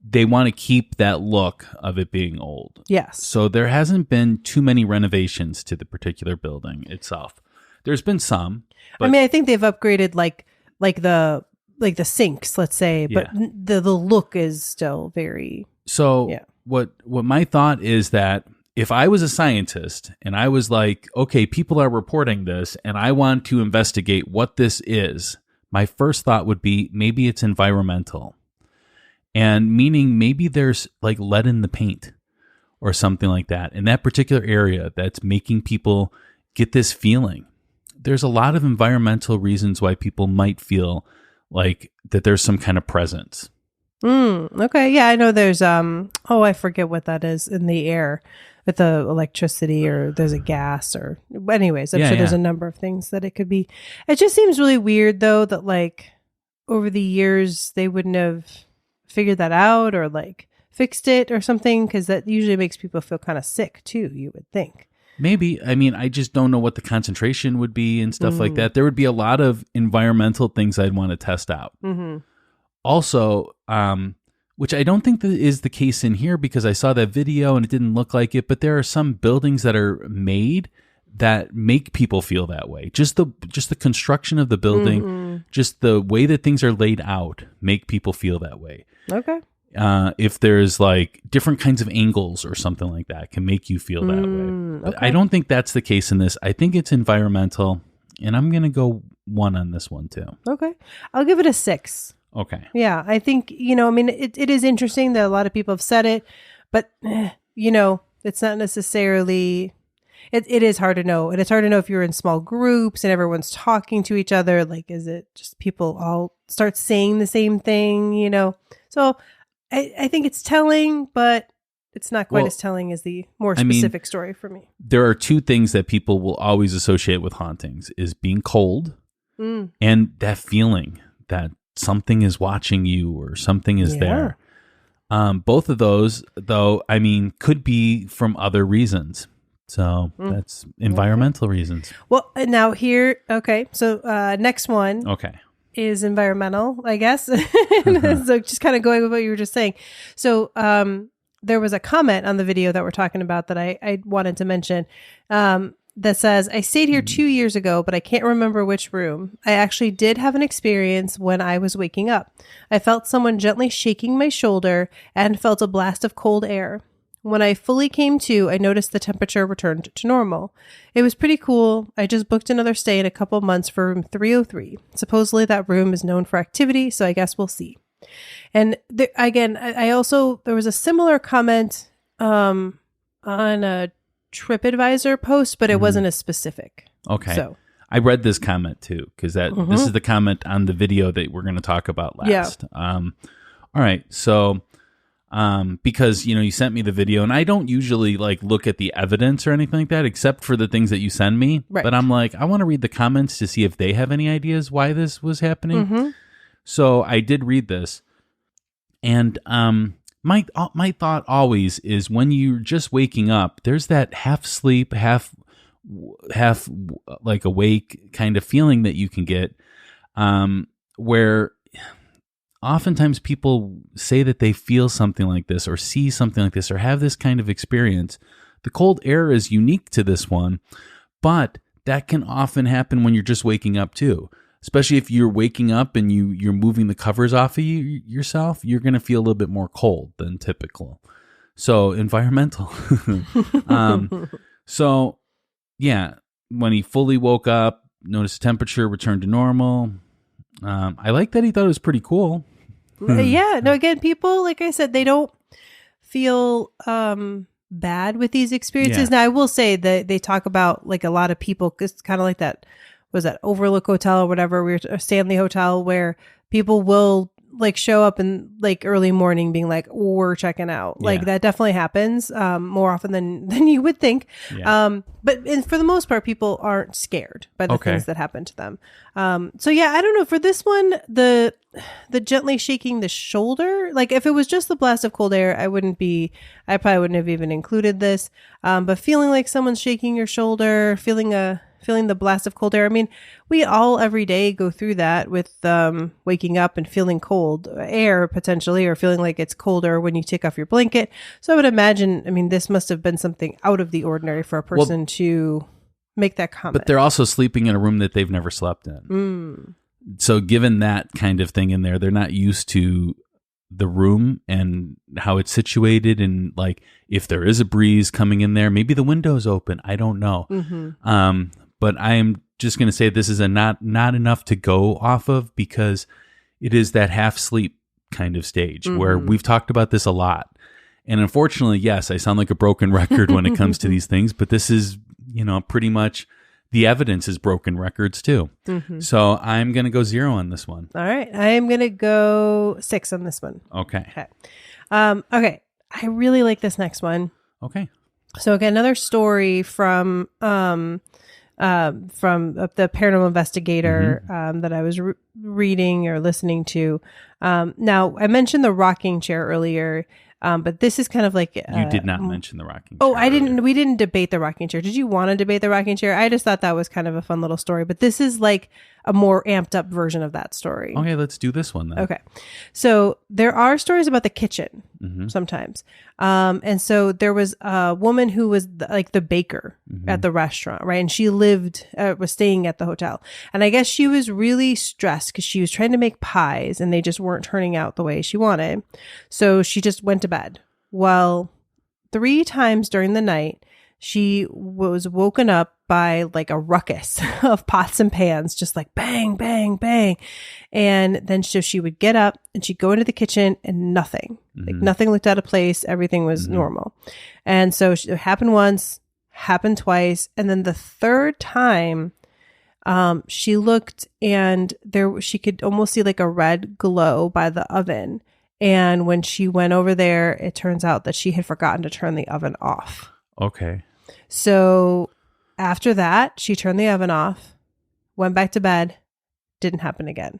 they want to keep that look of it being old. Yes. So there hasn't been too many renovations to the particular building itself. There's been some. But I mean, I think they've upgraded like the sinks, let's say, but the look is still very. So what my thought is that if I was a scientist and I was like, okay, people are reporting this and I want to investigate what this is, my first thought would be maybe it's environmental, and meaning maybe there's like lead in the paint or something like that in that particular area that's making people get this feeling. There's a lot of environmental reasons why people might feel like that there's some kind of presence. Okay. Yeah, I know there's, I forget what that is in the air with the electricity, or there's a gas, or anyways, I'm sure there's a number of things that it could be. It just seems really weird though, that like over the years they wouldn't have figured that out or like fixed it or something. 'Cause that usually makes people feel kind of sick too, you would think. Maybe. I mean, I just don't know what the concentration would be and stuff like that. There would be a lot of environmental things I'd want to test out. Mm-hmm. Also, which I don't think that is the case in here, because I saw that video and it didn't look like it, but there are some buildings that are made that make people feel that way. Just the construction of the building, just the way that things are laid out make people feel that way. Okay. if there's like different kinds of angles or something like that can make you feel that way. But I don't think that's the case in this. I think it's environmental, and I'm going to go 1 on this one too. Okay. I'll give it a 6. Okay. Yeah, I think, I mean, it is interesting that a lot of people have said it, but, it's not necessarily, it is hard to know. And it's hard to know if you're in small groups and everyone's talking to each other. Like, is it just people all start saying the same thing, So I think it's telling, but it's not quite as telling as the more specific story for me. There are 2 things that people will always associate with hauntings is being cold and that feeling that something is watching you or something is there. Both of those, though, I mean, could be from other reasons. So that's environmental reasons. Well, now here, okay. So next one is environmental, I guess. So just kind of going with what you were just saying. So there was a comment on the video that we're talking about that I wanted to mention that says, I stayed here 2 years ago, but I can't remember which room. I actually did have an experience when I was waking up. I felt someone gently shaking my shoulder and felt a blast of cold air. When I fully came to, I noticed the temperature returned to normal. It was pretty cool. I just booked another stay in a couple months for room 303. Supposedly that room is known for activity, so I guess we'll see. And again, I also, there was a similar comment on a TripAdvisor post, but it wasn't as specific. Okay. So I read this comment too, because this is the comment on the video that we're going to talk about last. All right. So because, you sent me the video and I don't usually like look at the evidence or anything like that, except for the things that you send me. Right. But I'm like, I want to read the comments to see if they have any ideas why this was happening. So I did read this, and my thought always is when you're just waking up, there's that half sleep, half like awake kind of feeling that you can get, where oftentimes people say that they feel something like this or see something like this or have this kind of experience. The cold air is unique to this one, but that can often happen when you're just waking up too. Especially if you're waking up and you're moving the covers off of yourself, you're going to feel a little bit more cold than typical. So environmental. So yeah, when he fully woke up, noticed temperature returned to normal. I like that he thought it was pretty cool. Yeah. No, again, people, like I said, they don't feel bad with these experiences. Yeah. Now, I will say that they talk about like a lot of people, it's kind of like that. Was that Overlook Hotel or whatever, we were Stanley Hotel, where people will like show up in like early morning being like, we're checking out. Like that definitely happens more often than you would think. Yeah. But for the most part, people aren't scared by the things that happen to them. So yeah, I don't know. For this one, the gently shaking the shoulder, like if it was just the blast of cold air, I probably wouldn't have even included this. But feeling like someone's shaking your shoulder, feeling the blast of cold air. I mean, we all every day go through that with waking up and feeling cold air potentially, or feeling like it's colder when you take off your blanket. So I would imagine, this must have been something out of the ordinary for a person to make that comment. But they're also sleeping in a room that they've never slept in. So given that kind of thing in there, they're not used to the room and how it's situated, and like if there is a breeze coming in there, maybe the window's open. I don't know. But I am just going to say this is not enough to go off of, because it is that half sleep kind of stage where we've talked about this a lot. And unfortunately, yes, I sound like a broken record when it comes to these things, but this is, pretty much the evidence is broken records too. So I'm going to go 0 on this one. All right. I am going to go 6 on this one. Okay. Okay. I really like this next one. Okay. So again, another story from the paranormal investigator that I was reading or listening to. Now, I mentioned the rocking chair earlier, but this is kind of like... you did not mention the rocking chair. Oh, I didn't. We didn't debate the rocking chair. Did you want to debate the rocking chair? I just thought that was kind of a fun little story. But this is like a more amped up version of that story. Okay, let's do this one then. Okay. So there are stories about the kitchen sometimes. And so there was a woman who was like the baker at the restaurant, right? And she was staying at the hotel. And I guess she was really stressed because she was trying to make pies and they just weren't turning out the way she wanted. So she just went to bed. Well, 3 times during the night, she was woken up by like a ruckus of pots and pans, just like bang, bang, bang. And then she would get up and she'd go into the kitchen and nothing, like nothing looked out of place. Everything was normal. And so it happened once, happened twice. And then the 3rd time, she looked and she could almost see like a red glow by the oven. And when she went over there, it turns out that she had forgotten to turn the oven off. Okay. So after that, she turned the oven off, went back to bed, didn't happen again.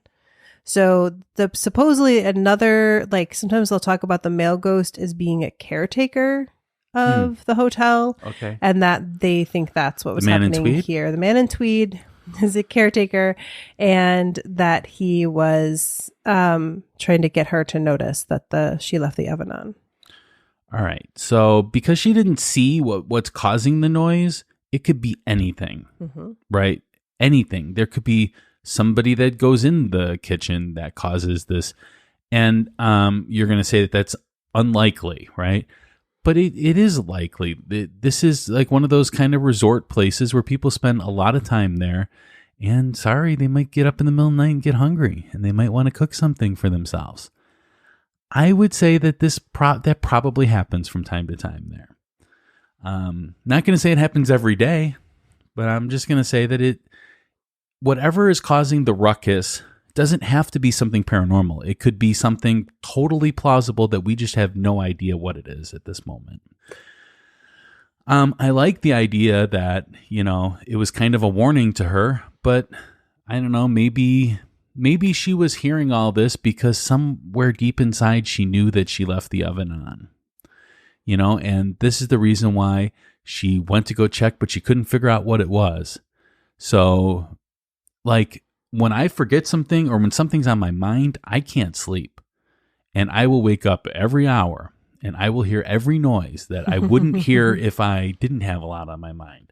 So supposedly another, like sometimes they'll talk about the male ghost as being a caretaker of the hotel. Okay. And that they think that's what was happening here. The man in tweed is a caretaker, and that he was trying to get her to notice that she left the oven on. All right. So because she didn't see what's causing the noise, it could be anything, right? Anything. There could be somebody that goes in the kitchen that causes this. And you're going to say that that's unlikely, right? But it is likely. This is like one of those kind of resort places where people spend a lot of time there. And sorry, they might get up in the middle of the night and get hungry, and they might want to cook something for themselves. I would say that that probably happens from time to time there. Not going to say it happens every day, but I'm just going to say that whatever is causing the ruckus doesn't have to be something paranormal. It could be something totally plausible that we just have no idea what it is at this moment. I like the idea that, it was kind of a warning to her, but I don't know, maybe she was hearing all this because somewhere deep inside she knew that she left the oven on, and this is the reason why she went to go check, but she couldn't figure out what it was. So like when I forget something or when something's on my mind, I can't sleep, and I will wake up every hour and I will hear every noise that I wouldn't hear if I didn't have a lot on my mind.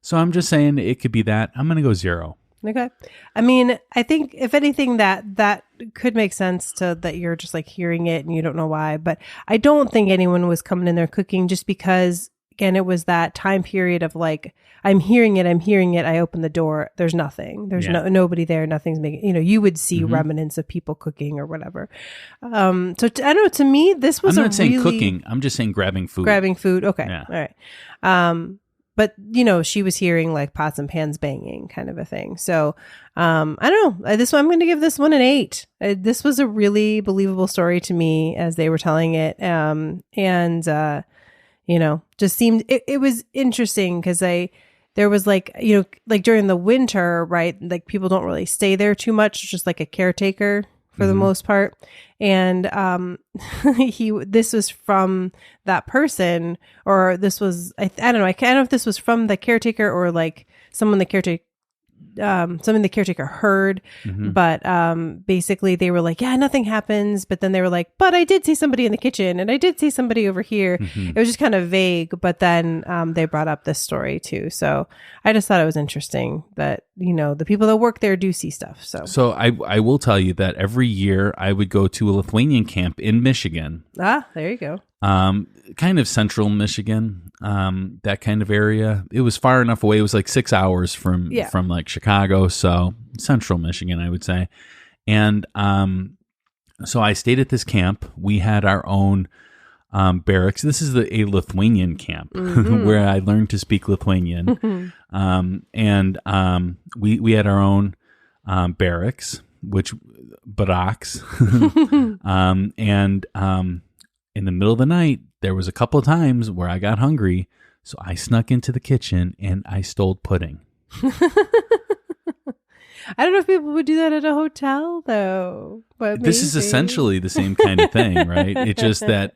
So I'm just saying it could be that. I'm going to go 0. Okay. I mean, I think if anything that could make sense to that you're just like hearing it and you don't know why, but I don't think anyone was coming in there cooking just because, again, it was that time period of like, I'm hearing it. I open the door. There's nothing. There's nobody there. Nothing's making, you would see remnants of people cooking or whatever. So I don't know. To me, this was I'm not saying cooking. I'm just saying grabbing food. Okay. Yeah. All right. But, she was hearing like pots and pans banging kind of a thing. So I don't know. This one, I'm going to give this one an 8. This was a really believable story to me as they were telling it. Just seemed, it was interesting because there was like, like during the winter, right? Like people don't really stay there too much. It's just like a caretaker for the most part. And this was from that person, or this was, I don't know. I don't know if this was from the caretaker or like something the caretaker heard, but basically they were like, yeah, nothing happens. But then they were like, but I did see somebody in the kitchen and I did see somebody over here. It was just kind of vague, but then they brought up this story too. So I just thought it was interesting that, the people that work there do see stuff. So I will tell you that every year I would go to a Lithuanian camp in Michigan. Ah, there you go. Kind of central Michigan, that kind of area. It was far enough away. It was like 6 hours from like Chicago. So central Michigan, I would say. And, so I stayed at this camp. We had our own, barracks. This is a Lithuanian camp where I learned to speak Lithuanian. We had our own, barracks, barracks. In the middle of the night, there was a couple of times where I got hungry, so I snuck into the kitchen and I stole pudding. I don't know if people would do that at a hotel, though. But this is essentially the same kind of thing, right? It's just that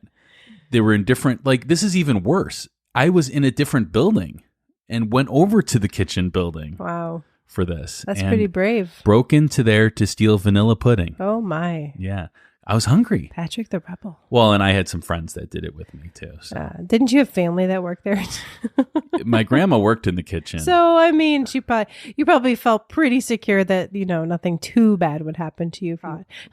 they were in different, like, this is even worse. I was in a different building and went over to the kitchen building. Wow. for this. That's and pretty brave. Broke into there to steal vanilla pudding. Oh my. Yeah. I was hungry. Patrick the Rebel. Well, and I had some friends that did it with me too. So. Didn't you have family that worked there? My grandma worked in the kitchen. So, I mean, you probably felt pretty secure that, nothing too bad would happen to you.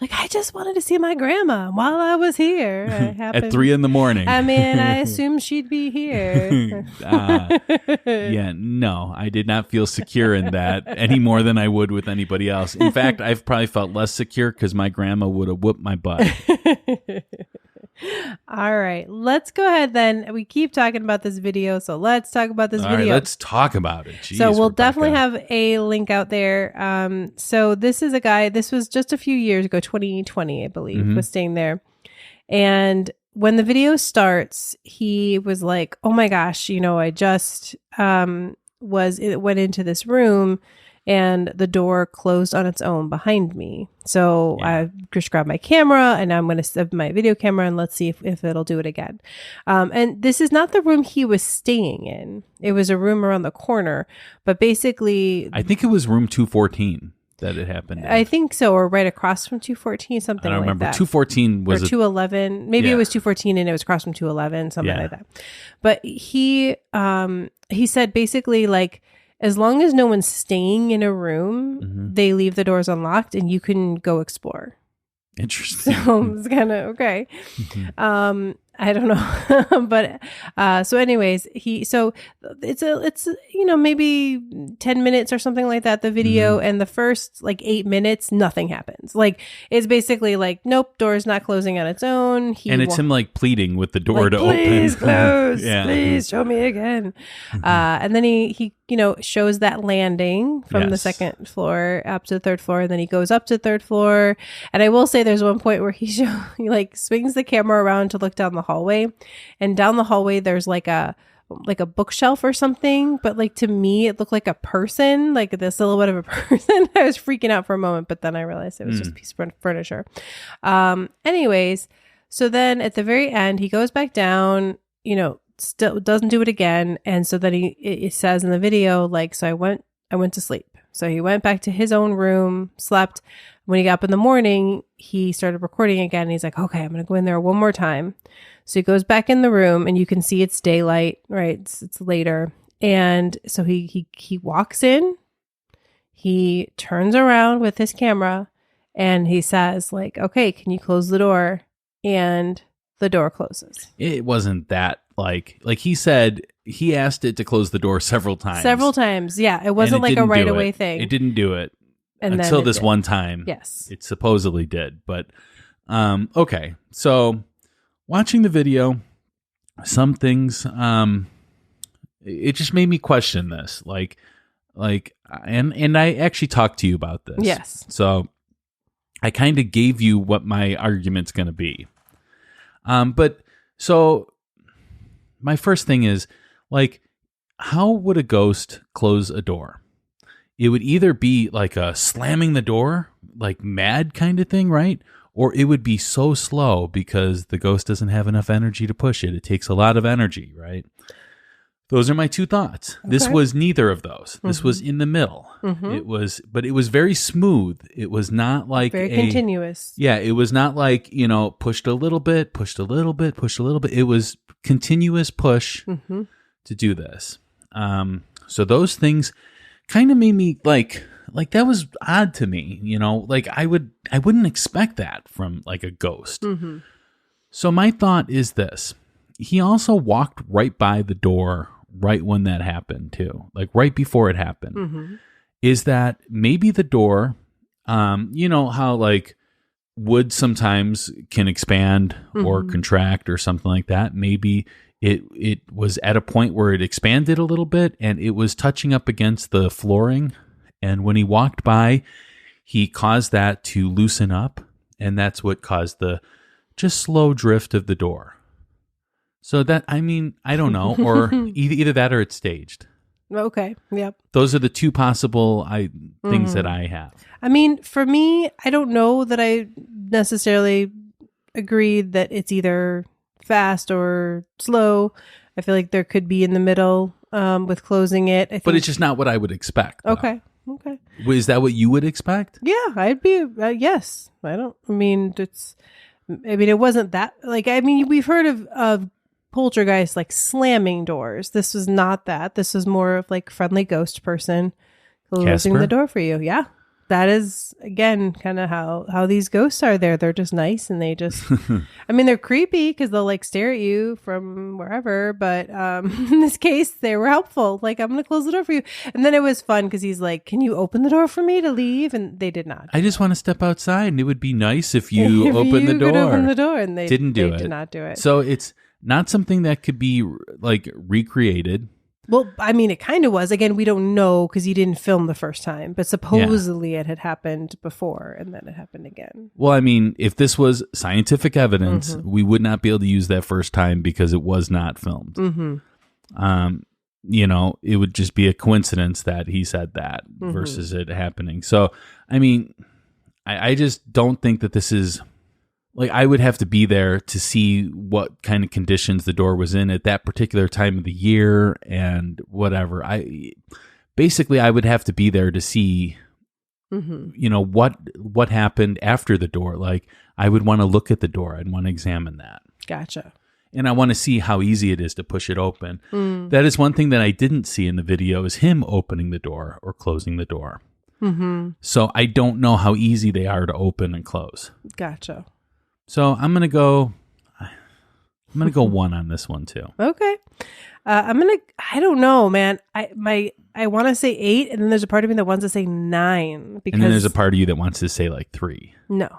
Like, I just wanted to see my grandma while I was here. At 3 a.m. I mean, I assumed she'd be here. Yeah, no, I did not feel secure in that any more than I would with anybody else. In fact, I've probably felt less secure because my grandma would have whooped my butt. All right, let's go ahead then. We keep talking about this video, so let's talk about this video. All right, let's talk about it. Jeez, so we'll Rebecca. definitely have a link out there. So this is a guy, this was just a few years ago, 2020, I believe, was staying there. And when the video starts, he was like, oh my gosh, I just went into this room and the door closed on its own behind me. So I just grabbed my camera and I'm going to set my video camera and let's see if it'll do it again. And this is not the room he was staying in. It was a room around the corner, but basically... I think it was room 214 that it happened in. I think so, or right across from 214, something like that. I don't remember. 214 was... Or 211. Maybe it was 214 and it was across from 211, something like that. But he said basically like, as long as no one's staying in a room, they leave the doors unlocked and you can go explore. Interesting. So it's kind of okay. I don't know. But so anyways, it's maybe 10 minutes or something like that, the video, and the first like 8 minutes, nothing happens. Like it's basically like, nope, door's not closing on its own. It's him like pleading with the door like, to please open. Close, please show me again. And then he shows that landing from the second floor up to the third floor, and then he goes up to the third floor. And I will say there's one point where he like swings the camera around to look down the hallway, and down the hallway there's like a bookshelf or something, but like to me it looked like a person, like the silhouette of a person. I was freaking out for a moment, but then I realized it was just a piece of furniture. Anyways, so then at the very end he goes back down, still doesn't do it again, and so then it says in the video like, so I went to sleep. So he went back to his own room, slept. When he got up in the morning, he started recording again. And he's like, okay, I'm going to go in there one more time. So he goes back in the room and you can see it's daylight, right? It's later. And so he walks in, he turns around with his camera and he says like, okay, can you close the door? And the door closes. It wasn't that like he said, he asked it to close the door several times. Yeah. It wasn't like a right away thing. It didn't do it. Until this one time. Yes. It supposedly did. But okay. So watching the video, some things it just made me question this. And I actually talked to you about this. Yes. So I kind of gave you what my argument's gonna be. But so my first thing is like, how would a ghost close a door? It would either be like a slamming the door, like mad kind of thing, right? Or it would be so slow because the ghost doesn't have enough energy to push it. It takes a lot of energy, right? Those are my two thoughts. Okay. This was neither of those. This was in the middle. It was very smooth. It was not like very continuous. Yeah, it was not like, pushed a little bit, pushed a little bit, pushed a little bit. It was continuous push to do this. So those things kind of made me like that was odd to me, like I wouldn't expect that from like a ghost. So my thought is this: he also walked right by the door right when that happened too, like right before it happened. Is that maybe the door, how like wood sometimes can expand or contract or something like that. Maybe it was at a point where it expanded a little bit and it was touching up against the flooring. And when he walked by, he caused that to loosen up. And that's what caused the just slow drift of the door. So that, I don't know, or either that or it's staged. Okay. Yep. Those are the two possible things that I have. For me, I don't know that I necessarily agreed that it's either fast or slow. I feel like there could be in the middle with closing it. But it's just not what I would expect. Though. Okay. Okay. Is that what you would expect? Yeah, I'd be, yes. It wasn't that, we've heard of poltergeist like slamming doors. This was not that. This was more of like friendly ghost person closing the door for you. Yeah. That is, again, kind of how these ghosts are there. They're just nice and they just, they're creepy because they'll like stare at you from wherever. But in this case, they were helpful. Like, I'm going to close the door for you. And then it was fun because he's like, can you open the door for me to leave? And they did not. I just want to step outside and it would be nice if you open the door. Open the door. And they did not do it. So it's not something that could be like recreated. Well, it kind of was. Again, we don't know because he didn't film the first time, but supposedly it had happened before and then it happened again. Well, if this was scientific evidence, we would not be able to use that first time because it was not filmed. It would just be a coincidence that he said that versus it happening. So, I just don't think that this is... Like, I would have to be there to see what kind of conditions the door was in at that particular time of the year and whatever. I would have to be there to see, what happened after the door. Like, I would want to look at the door. I'd want to examine that. Gotcha. And I want to see how easy it is to push it open. That is one thing that I didn't see in the video is him opening the door or closing the door. So I don't know how easy they are to open and close. Gotcha. So I'm gonna go 1 on this one too. Okay. I don't know, man. I want to say 8, and then there's a part of me that wants to say 9 because. And then there's a part of you that wants to say like 3. No,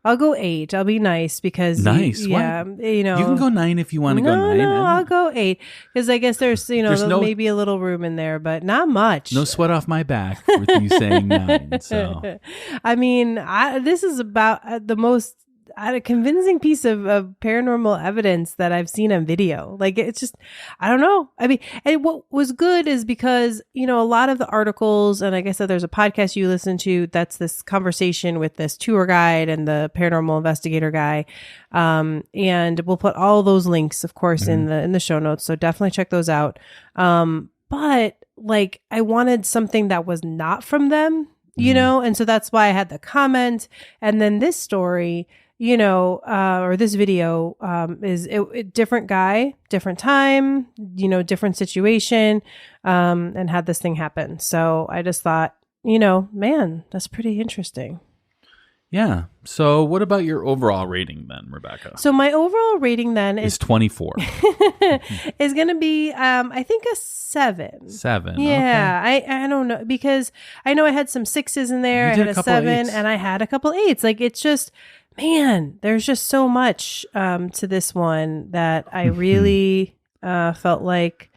I'll go 8. I'll be nice because nice. You can go 9 if you want to go 9. No, I'll go 8 because I guess there's maybe a little room in there, but not much. No sweat off my back with you saying 9. So this is about the most. A convincing piece of paranormal evidence that I've seen on video. Like, it's just, I don't know. And what was good is because, a lot of the articles, and like I said, there's a podcast you listen to that's this conversation with this tour guide and the paranormal investigator guy. And we'll put all those links, of course, in the show notes. So definitely check those out. But like, I wanted something that was not from them, and so that's why I had the comment. And then this story, or this video is different guy, different time, different situation, and had this thing happen. So I just thought, man, that's pretty interesting. Yeah. So what about your overall rating then, Rebecca? So my overall rating then is 24. Is going to be, I think a 7. 7. Yeah. Okay. I don't know because I know I had some 6s in there. I had a 7 and I had a couple 8s. Like, it's just, man, there's just so much to this one that I really felt like,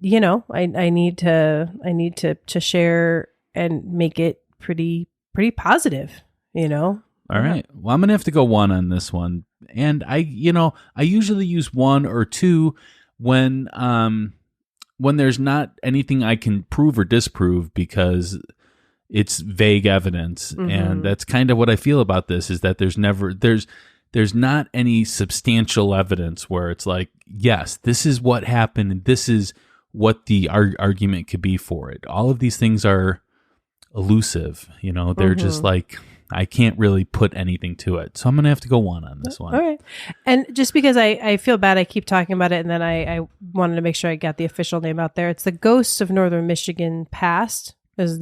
I need to share and make it pretty positive, All right. Well, I'm going to have to go 1 on this one. And I usually use 1 or 2 when there's not anything I can prove or disprove because it's vague evidence. And that's kind of what I feel about this is that there's not any substantial evidence where it's like, yes, this is what happened and this is what the argument could be for it. All of these things are elusive, they're just like, I can't really put anything to it. So I'm going to have to go 1 on this one. All right. And just because I feel bad, I keep talking about it. And then I wanted to make sure I got the official name out there. It's the Ghosts of Northern Michigan Past is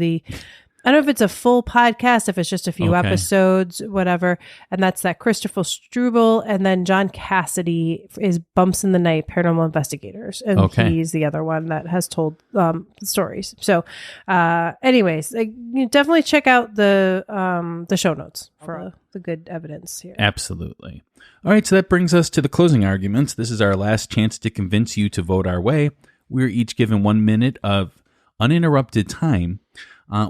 I don't know if it's a full podcast, if it's just a few episodes, whatever. And that's that Christopher Struble. And then John Cassidy is Bumps in the Night Paranormal Investigators. And he's the other one that has told stories. So anyways, you definitely check out the show notes for the good evidence here. Absolutely. All right. So that brings us to the closing arguments. This is our last chance to convince you to vote our way. We're each given 1 minute of uninterrupted time.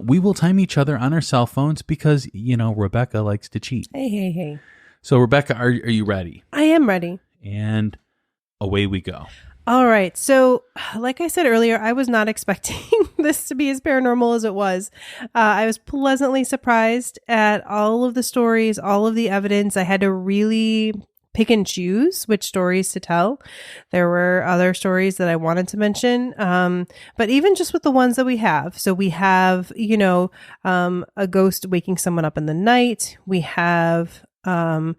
We will time each other on our cell phones because, Rebecca likes to cheat. Hey. So, Rebecca, are you ready? I am ready. And away we go. All right. So, like I said earlier, I was not expecting this to be as paranormal as it was. I was pleasantly surprised at all of the stories, all of the evidence. I had to really pick and choose which stories to tell. There were other stories that I wanted to mention. But even just with the ones that we have. So we have, a ghost waking someone up in the night. We have the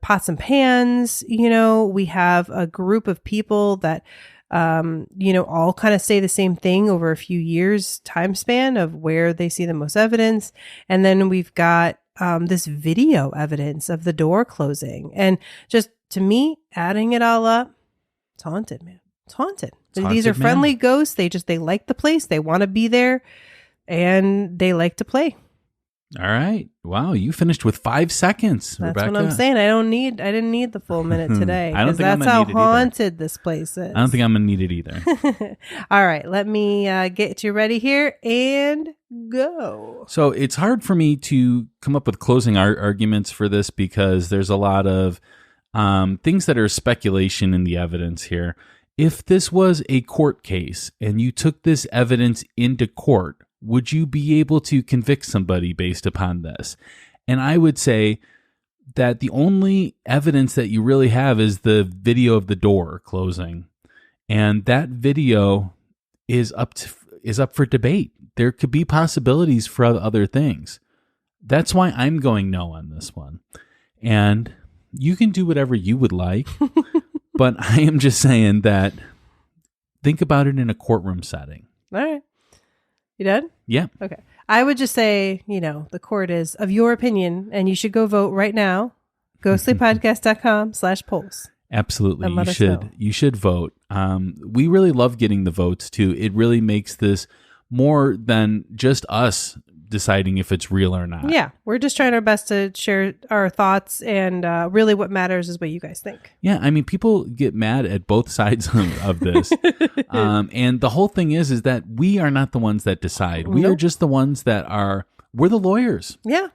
pots and pans, we have a group of people that all kind of say the same thing over a few years time span of where they see the most evidence. And then we've got this video evidence of the door closing. And just to me, adding it all up, it's haunted, man. It's haunted. These are friendly ghosts. They like the place. They want to be there and they like to play. All right. Wow. You finished with 5 seconds, That's Rebecca. what I'm saying. I didn't need the full minute today. I don't think that's how haunted this place is. I don't think I'm going to need it either. All right. Let me get you ready here and go. So it's hard for me to come up with closing arguments for this because there's a lot of things that are speculation in the evidence here. If this was a court case and you took this evidence into court, would you be able to convict somebody based upon this? And I would say that the only evidence that you really have is the video of the door closing. And that video is up for debate. There could be possibilities for other things. That's why I'm going no on this one. And you can do whatever you would like, but I am just saying that think about it in a courtroom setting. All right. You done? Yeah. Okay. I would just say, the court is of your opinion and you should go vote right now. ghostlypodcast.com/polls. Absolutely. You should vote. We really love getting the votes too. It really makes this more than just us deciding if it's real or not. Yeah. We're just trying our best to share our thoughts and really what matters is what you guys think. Yeah. I mean, people get mad at both sides of this. And the whole thing is that we are not the ones that decide. We are just the ones we're the lawyers. Yeah.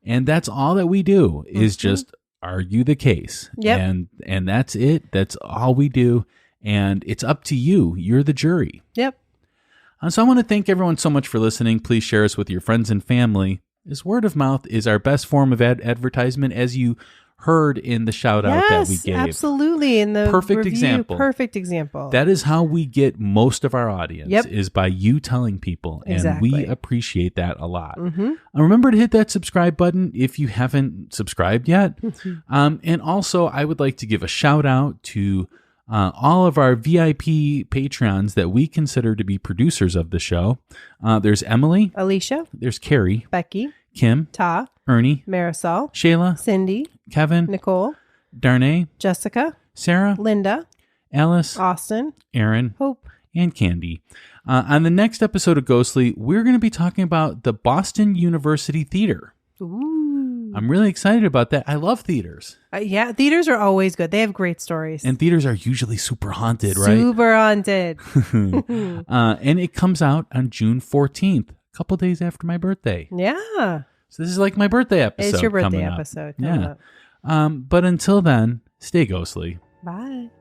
And that's all that we do is just argue the case. Yep. And that's it. That's all we do. And it's up to you. You're the jury. Yep. So I want to thank everyone so much for listening. Please share us with your friends and family. As word of mouth is our best form of advertisement, as you heard in the shout out that we gave. Absolutely. In the perfect review, example. Perfect example. That is how we get most of our audience. Yep. Is by you telling people, and Exactly. we appreciate that a lot. Remember to hit that subscribe button if you haven't subscribed yet. And also, I would like to give a shout out to all of our VIP Patreons that we consider to be producers of the show. There's Emily, Alicia, there's Carrie, Becky, Kim, Ta, Ernie, Marisol, Shayla, Cindy, Kevin, Nicole, Darnay, Jessica, Sarah, Linda, Alice, Austin, Aaron, Hope, and Candy. On the next episode of Ghostly, we're going to be talking about the Boston University Theater. Ooh. I'm really excited about that. I love theaters. Yeah, theaters are always good. They have great stories. And theaters are usually super haunted, right? Super haunted. And it comes out on June 14th, a couple days after my birthday. Yeah. So this is like my birthday episode. It's your birthday coming up. episode. Yeah. But until then, stay ghostly. Bye.